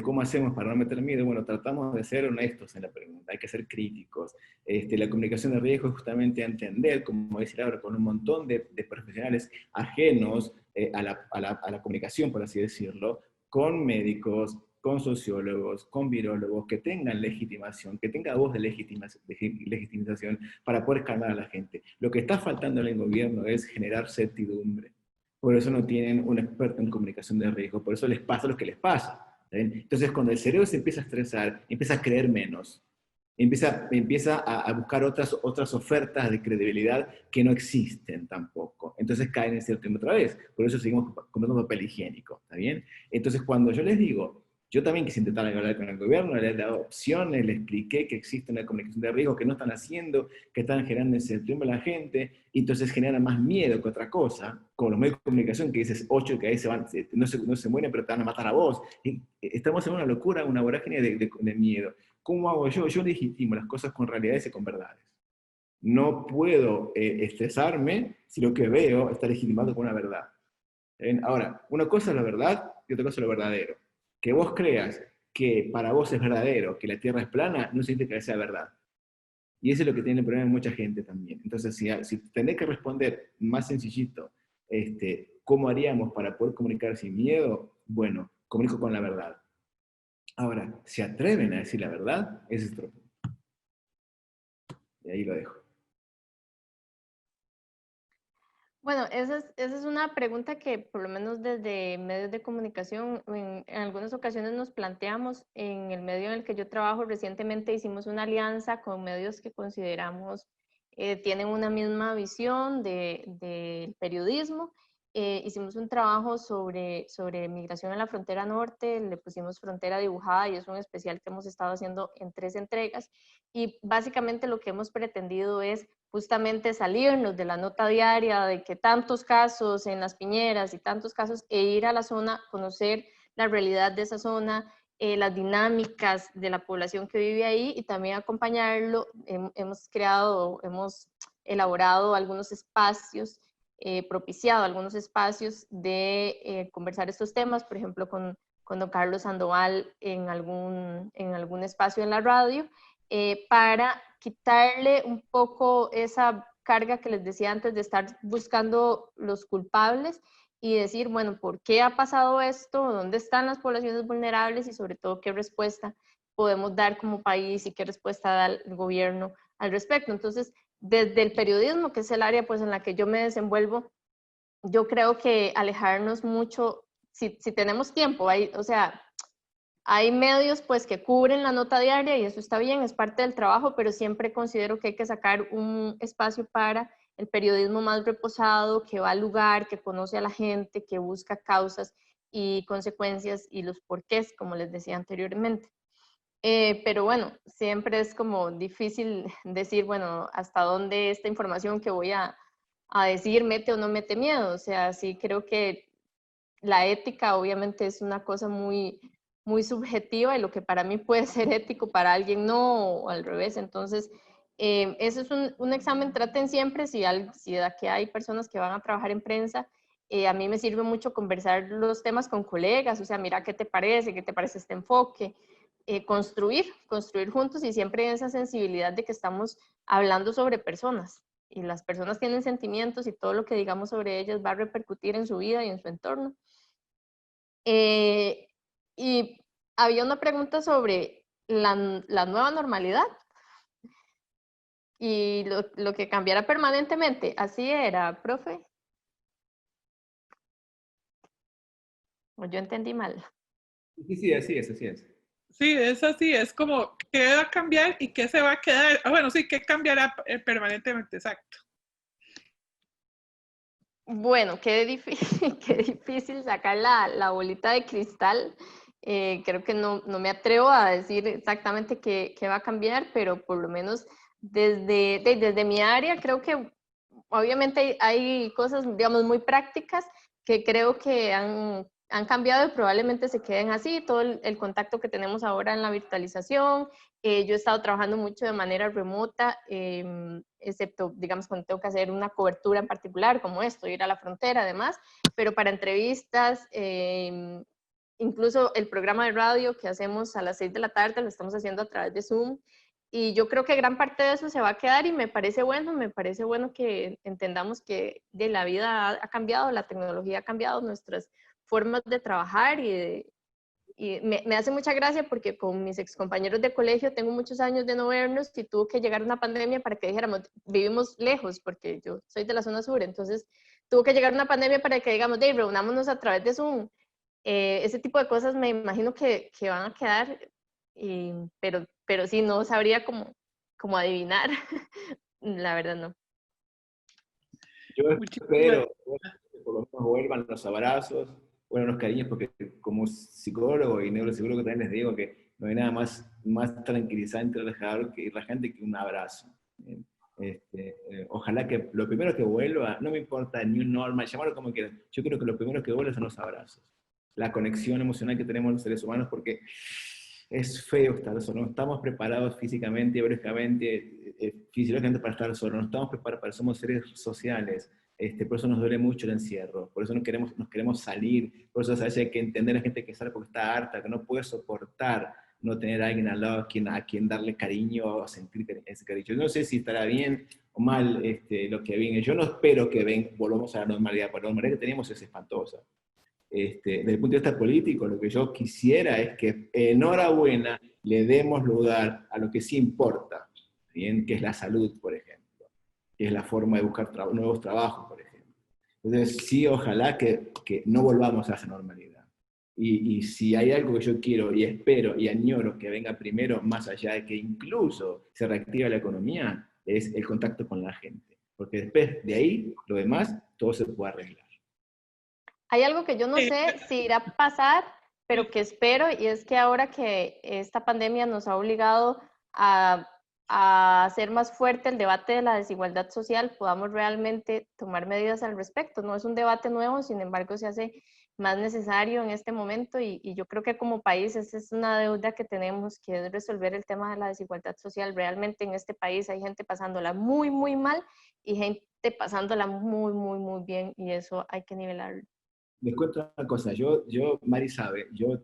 ¿cómo hacemos para no meter miedo? Bueno, tratamos de ser honestos en la pregunta, hay que ser críticos. La comunicación de riesgo es justamente entender, como dice Laura, con un montón de profesionales ajenos a la comunicación, por así decirlo, con médicos, con sociólogos, con virólogos, que tengan legitimación, que tengan voz de legitimización para poder calmar a la gente. Lo que está faltando en el gobierno es generar certidumbre. Por eso no tienen un experto en comunicación de riesgo, por eso les pasa lo que les pasa. Entonces, cuando el cerebro se empieza a estresar, empieza a creer menos, empieza a buscar otras ofertas de credibilidad que no existen tampoco. Entonces caen en cierto otra vez. Por eso seguimos comprando papel higiénico, ¿está bien? Entonces, cuando yo les digo, yo también quise intentar hablar con el gobierno, le he dado opciones, le expliqué que existe una comunicación de riesgo que no están haciendo, que están generando incertidumbre a la gente, y entonces generan más miedo que otra cosa, como los medios de comunicación que dices 8 que ahí no se mueren, pero te van a matar a vos. Y estamos en una locura, una vorágine de miedo. ¿Cómo hago yo? Yo legitimo las cosas con realidades y con verdades. No puedo estresarme si lo que veo está legitimado con una verdad. Ahora, una cosa es la verdad y otra cosa es lo verdadero. Que vos creas que para vos es verdadero, que la Tierra es plana, no significa que sea verdad. Y eso es lo que tiene el problema de mucha gente también. Entonces, si tenés que responder más sencillito, ¿cómo haríamos para poder comunicar sin miedo? Bueno, comunico con la verdad. Ahora, ¿se atreven a decir la verdad? Ese es otro punto. Y ahí lo dejo. Bueno, esa es una pregunta que por lo menos desde medios de comunicación en algunas ocasiones nos planteamos. En el medio en el que yo trabajo recientemente hicimos una alianza con medios que consideramos tienen una misma visión del periodismo. Hicimos un trabajo sobre migración en la frontera norte, le pusimos Frontera Dibujada y es un especial que hemos estado haciendo en 3 entregas y básicamente lo que hemos pretendido es justamente salirnos de la nota diaria de que tantos casos en las piñeras y tantos casos e ir a la zona, conocer la realidad de esa zona, las dinámicas de la población que vive ahí y también acompañarlo. Hemos elaborado algunos espacios, propiciado algunos espacios de conversar estos temas, por ejemplo, con don Carlos Sandoval en algún espacio en la radio, para quitarle un poco esa carga que les decía antes de estar buscando los culpables y decir, bueno, ¿por qué ha pasado esto? ¿Dónde están las poblaciones vulnerables? Y sobre todo, ¿qué respuesta podemos dar como país y qué respuesta da el gobierno al respecto? Entonces, desde el periodismo, que es el área pues, en la que yo me desenvuelvo, yo creo que alejarnos mucho, si tenemos tiempo, o sea, hay medios pues que cubren la nota diaria y eso está bien, es parte del trabajo, pero siempre considero que hay que sacar un espacio para el periodismo más reposado, que va al lugar, que conoce a la gente, que busca causas y consecuencias y los porqués, como les decía anteriormente. Pero bueno, siempre es como difícil decir, bueno, hasta dónde esta información que voy a decir mete o no mete miedo. O sea, sí creo que la ética obviamente es una cosa muy, muy subjetiva y lo que para mí puede ser ético para alguien no, o al revés. Entonces, eso es un examen, traten siempre, si de aquí hay personas que van a trabajar en prensa, a mí me sirve mucho conversar los temas con colegas, o sea, mira qué te parece este enfoque, construir juntos y siempre en esa sensibilidad de que estamos hablando sobre personas y las personas tienen sentimientos y todo lo que digamos sobre ellas va a repercutir en su vida y en su entorno. Y había una pregunta sobre la nueva normalidad y lo que cambiara permanentemente. ¿Así era, profe? ¿O yo entendí mal? Sí, sí, así es, así es. Sí, es así, es como qué va a cambiar y qué se va a quedar. Bueno, sí, qué cambiará permanentemente, exacto. Bueno, qué difícil sacar la bolita de cristal. Creo que no me atrevo a decir exactamente qué va a cambiar, pero por lo menos desde mi área creo que obviamente hay cosas, digamos, muy prácticas que creo que han cambiado y probablemente se queden así. Todo el contacto que tenemos ahora en la virtualización. Yo he estado trabajando mucho de manera remota, excepto, digamos, cuando tengo que hacer una cobertura en particular, como esto, ir a la frontera, además, pero para entrevistas, incluso el programa de radio que hacemos a las 6 de la tarde lo estamos haciendo a través de Zoom. Y yo creo que gran parte de eso se va a quedar y me parece bueno que entendamos que de la vida ha cambiado, la tecnología ha cambiado, nuestras formas de trabajar y me hace mucha gracia porque con mis excompañeros de colegio tengo muchos años de no vernos y tuvo que llegar una pandemia para que dijéramos, vivimos lejos porque yo soy de la zona sur, entonces tuvo que llegar una pandemia para que digamos, reunámonos a través de Zoom. Ese tipo de cosas me imagino que van a quedar, pero sí, no sabría cómo adivinar, la verdad no. Yo espero que por lo menos vuelvan los abrazos, bueno, los cariños, porque como psicólogo y neuropsicólogo también les digo que no hay nada más tranquilizante y relajante que un abrazo. Ojalá que lo primero que vuelva, no me importa ni un normal, llamarlo como quieran, yo creo que lo primero que vuelva son los abrazos. La conexión emocional que tenemos los seres humanos, porque es feo estar solo, no estamos preparados físicamente, biológicamente, fisiológicamente para estar solos, no estamos preparados, somos seres sociales, por eso nos duele mucho el encierro, por eso nos queremos salir, por eso a veces hay que entender a la gente que sale porque está harta, que no puede soportar no tener a alguien al lado a quien darle cariño o sentir ese cariño. Yo no sé si estará bien o mal lo que viene, yo no espero que volvamos a la normalidad, porque la normalidad que tenemos es espantosa. Desde el punto de vista político, lo que yo quisiera es que, enhorabuena, le demos lugar a lo que sí importa, ¿bien? Que es la salud, por ejemplo, que es la forma de buscar nuevos trabajos, por ejemplo. Entonces, sí, ojalá que no volvamos a esa normalidad. Y si hay algo que yo quiero y espero y añoro que venga primero, más allá de que incluso se reactive la economía, es el contacto con la gente. Porque después de ahí, lo demás, todo se puede arreglar. Hay algo que yo no sé si irá a pasar, pero que espero, y es que ahora que esta pandemia nos ha obligado a hacer más fuerte el debate de la desigualdad social, podamos realmente tomar medidas al respecto. No es un debate nuevo, sin embargo, se hace más necesario en este momento y yo creo que como país esa es una deuda que tenemos, que es resolver el tema de la desigualdad social. Realmente en este país hay gente pasándola muy, muy mal y gente pasándola muy, muy, muy bien, y eso hay que nivelarlo. Les cuento una cosa, Mari sabe, yo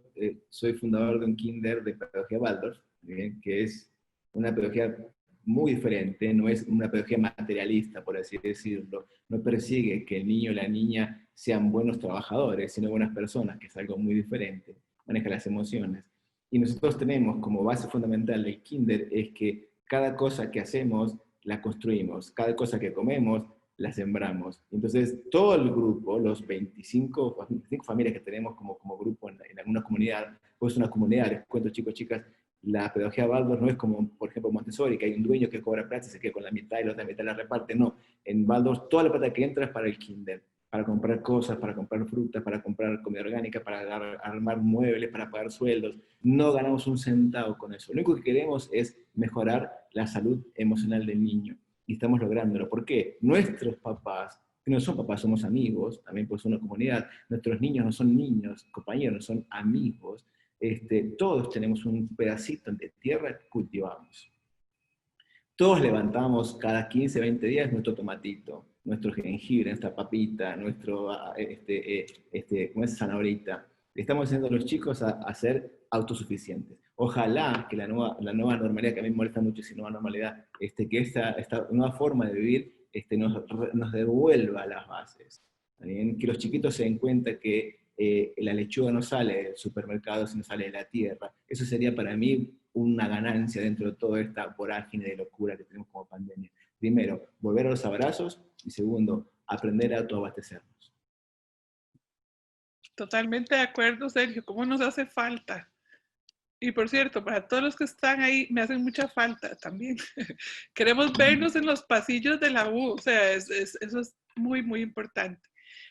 soy fundador de un kinder de pedagogía Waldorf, ¿bien? Que es una pedagogía muy diferente, no es una pedagogía materialista, por así decirlo, no persigue que el niño y la niña sean buenos trabajadores, sino buenas personas, que es algo muy diferente, maneja las emociones. Y nosotros tenemos como base fundamental del kinder es que cada cosa que hacemos la construimos, cada cosa que comemos la sembramos. Entonces, todo el grupo, los 25 familias que tenemos como grupo en alguna comunidad, pues una comunidad, les cuento chicos, chicas, la pedagogía Waldorf no es como, por ejemplo, Montessori, que hay un dueño que cobra plata y se queda con la mitad y la otra mitad la reparte. No, en Waldorf toda la plata que entra es para el kinder, para comprar cosas, para comprar frutas, para comprar comida orgánica, para armar muebles, para pagar sueldos. No ganamos un centavo con eso. Lo único que queremos es mejorar la salud emocional del niño. Y estamos lográndolo. ¿Por qué? Nuestros papás, que no son papás, somos amigos, también pues una comunidad, nuestros niños no son niños, compañeros, no son amigos, todos tenemos un pedacito de tierra que cultivamos. Todos levantamos cada 15, 20 días nuestro tomatito, nuestro jengibre, nuestra papita, nuestro, ¿cómo es? Zanabrita. Estamos haciendo a los chicos a ser autosuficientes. Ojalá que la nueva normalidad, que a mí me molesta mucho esa nueva normalidad, que esta nueva forma de vivir nos devuelva las bases. ¿Bien? Que los chiquitos se den cuenta que la lechuga no sale del supermercado, sino sale de la tierra. Eso sería para mí una ganancia dentro de toda esta vorágine de locura que tenemos como pandemia. Primero, volver a los abrazos, y segundo, aprender a autoabastecernos. Totalmente de acuerdo, Sergio. ¿Cómo nos hace falta? Y por cierto, para todos los que están ahí, me hacen mucha falta también. Queremos vernos en los pasillos de la U, o sea, eso es muy, muy importante.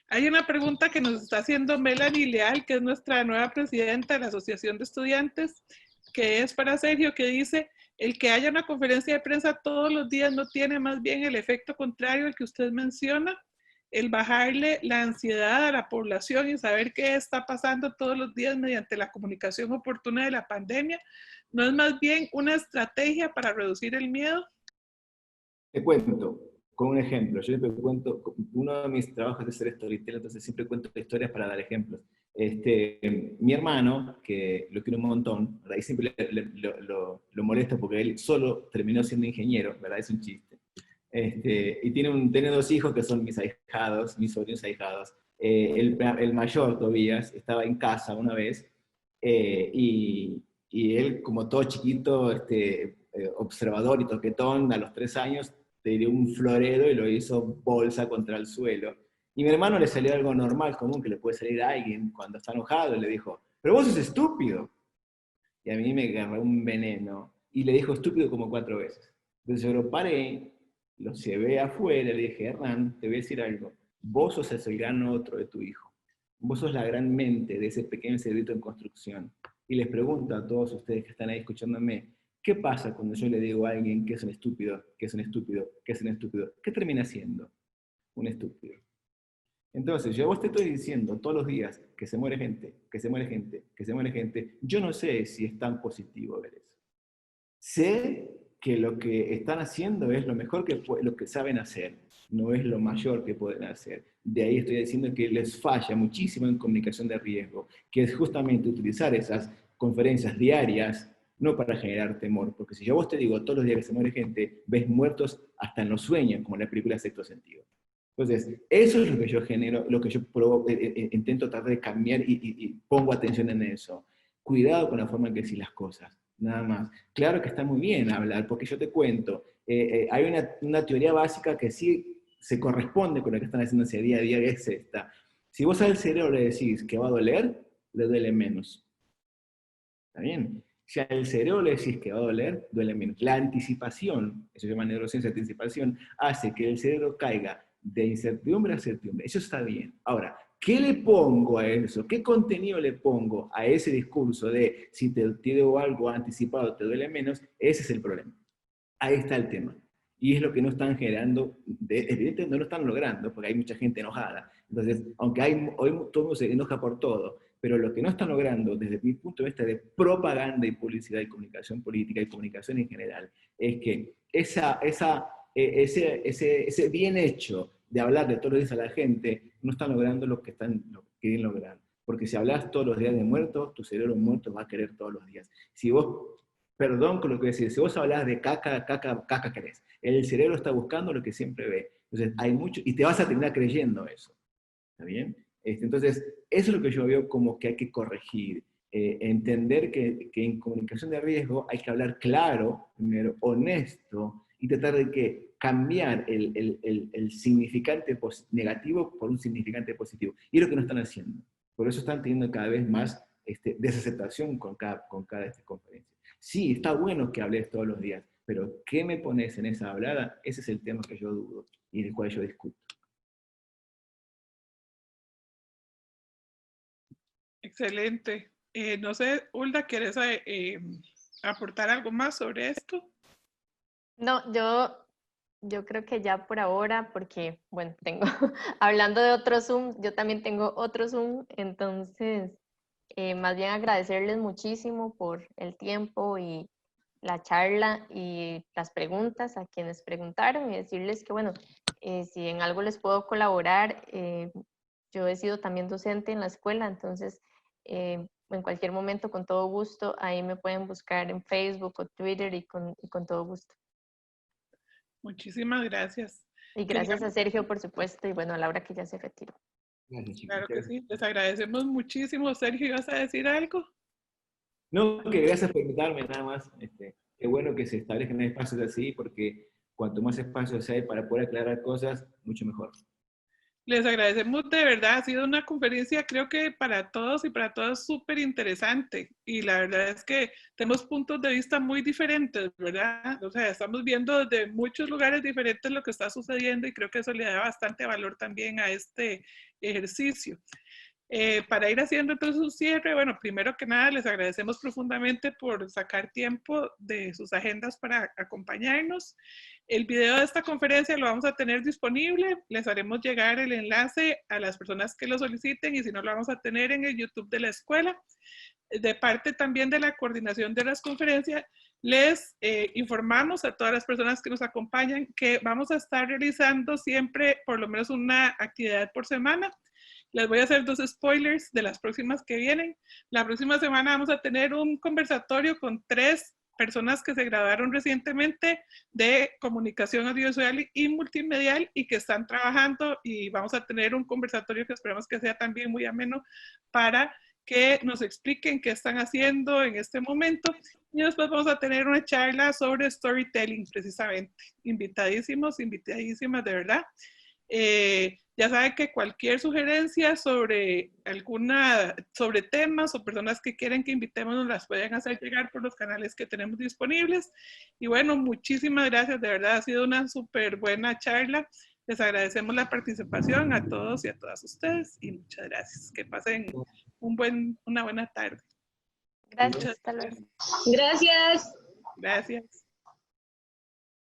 Hay una pregunta que nos está haciendo Melanie Leal, que es nuestra nueva presidenta de la Asociación de Estudiantes, que es para Sergio, que dice, el que haya una conferencia de prensa todos los días no tiene más bien el efecto contrario al que usted menciona, el bajarle la ansiedad a la población y saber qué está pasando todos los días mediante la comunicación oportuna de la pandemia, ¿no es más bien una estrategia para reducir el miedo? Te cuento con un ejemplo. Yo siempre cuento, uno de mis trabajos es ser storyteller, entonces siempre cuento historias para dar ejemplos. Mi hermano, que lo quiero un montón, ¿verdad? Y siempre lo molesto porque él solo terminó siendo ingeniero, ¿verdad? Es un chiste. Y tiene dos hijos que son mis ahijados, mis sobrinos ahijados. El mayor, Tobías, estaba en casa una vez y él, como todo chiquito, observador y toquetón, a los 3 años, te dio un florero y lo hizo bolsa contra el suelo. Y mi hermano le salió algo normal, común, que le puede salir a alguien cuando está enojado, y le dijo, pero vos sos estúpido. Y a mí me agarró un veneno, y le dijo estúpido como 4 veces. Entonces yo lo paré, lo llevé afuera, le dije, Hernán, te voy a decir algo, vos sos el gran otro de tu hijo. Vos sos la gran mente de ese pequeño cerebrito en construcción. Y les pregunto a todos ustedes que están ahí escuchándome, ¿qué pasa cuando yo le digo a alguien que es un estúpido, que es un estúpido, que es un estúpido? ¿Qué termina siendo? Un estúpido. Entonces, yo a vos te estoy diciendo todos los días que se muere gente, que se muere gente, que se muere gente. Yo no sé si es tan positivo ver eso. Sé que lo que están haciendo es lo mejor lo que saben hacer, no es lo mayor que pueden hacer. De ahí estoy diciendo que les falla muchísimo en comunicación de riesgo, que es justamente utilizar esas conferencias diarias, no para generar temor, porque si yo a vos te digo todos los días que se muere gente, ves muertos hasta en los sueños, como en la película Sexto Sentido. Entonces, eso es lo que yo genero, lo que yo intento tratar de cambiar y pongo atención en eso. Cuidado con la forma en que decís las cosas, nada más. Claro que está muy bien hablar, porque yo te cuento, hay una teoría básica que sí se corresponde con lo que están haciendo ese día a día, que es esta. Si vos al cerebro le decís que va a doler, le duele menos. ¿Está bien? Si al cerebro le decís que va a doler, duele menos. La anticipación, eso se llama neurociencia de anticipación, hace que el cerebro caiga de incertidumbre a certidumbre. Eso está bien. Ahora, ¿qué le pongo a eso? ¿Qué contenido le pongo a ese discurso de si te digo algo anticipado te duele menos? Ese es el problema. Ahí está el tema. Y es lo que no están generando, evidentemente no lo están logrando, porque hay mucha gente enojada. Entonces, aunque hoy todo el mundo se enoja por todo, pero lo que no están logrando, desde mi punto de vista de propaganda y publicidad y comunicación política y comunicación en general, es que ese bien hecho de hablar de todos los días a la gente, no están logrando lo que quieren lograr. Porque si hablas todos los días de muertos, tu cerebro muerto va a querer todos los días. Si vos, perdón con lo que voy a decir, si vos hablas de caca, caca, caca querés, el cerebro está buscando lo que siempre ve. Entonces, hay mucho, y te vas a terminar creyendo eso. ¿Está bien? Entonces, eso es lo que yo veo como que hay que corregir. Entender que en comunicación de riesgo hay que hablar claro, primero, honesto, y tratar de que cambiar el significante negativo por un significante positivo. Y es lo que no están haciendo. Por eso están teniendo cada vez más desaceptación con cada conferencia. Sí, está bueno que hables todos los días, pero ¿qué me pones en esa hablada? Ese es el tema que yo dudo y del cual yo discuto. Excelente. No sé, Hulda, ¿quieres aportar algo más sobre esto? No, yo creo que ya por ahora, porque, bueno, tengo, hablando de otro Zoom, yo también tengo otro Zoom, entonces, más bien agradecerles muchísimo por el tiempo y la charla y las preguntas a quienes preguntaron y decirles que, bueno, si en algo les puedo colaborar, yo he sido también docente en la escuela, entonces, en cualquier momento, con todo gusto, ahí me pueden buscar en Facebook o Twitter y con todo gusto. Muchísimas gracias. Y gracias a Sergio, por supuesto, y bueno, a Laura que ya se retiró. Gracias, chicos. Claro que sí, les agradecemos muchísimo. Sergio, ¿ibas a decir algo? No, que gracias por invitarme, nada más. Qué bueno que se establezcan espacios así, porque cuanto más espacios hay para poder aclarar cosas, mucho mejor. Les agradecemos de verdad, ha sido una conferencia creo que para todos y para todas súper interesante y la verdad es que tenemos puntos de vista muy diferentes, ¿verdad? O sea, estamos viendo desde muchos lugares diferentes lo que está sucediendo y creo que eso le da bastante valor también a este ejercicio. Para ir haciendo entonces un cierre, bueno, primero que nada les agradecemos profundamente por sacar tiempo de sus agendas para acompañarnos. El video de esta conferencia lo vamos a tener disponible, les haremos llegar el enlace a las personas que lo soliciten y si no lo vamos a tener en el YouTube de la escuela. De parte también de la coordinación de las conferencias, les informamos a todas las personas que nos acompañan que vamos a estar realizando siempre por lo menos una actividad por semana. Les voy a hacer 2 spoilers de las próximas que vienen. La próxima semana vamos a tener un conversatorio con 3 personas que se graduaron recientemente de comunicación audiovisual y multimedial y que están trabajando y vamos a tener un conversatorio que esperamos que sea también muy ameno para que nos expliquen qué están haciendo en este momento y después vamos a tener una charla sobre storytelling precisamente. Invitadísimos, invitadísimas de verdad. Ya saben que cualquier sugerencia sobre sobre temas o personas que quieren que invitemos nos las pueden hacer llegar por los canales que tenemos disponibles. Y bueno, muchísimas gracias, de verdad ha sido una súper buena charla. Les agradecemos la participación a todos y a todas ustedes y muchas gracias. Que pasen una buena tarde. Gracias, hasta luego. Gracias. Gracias.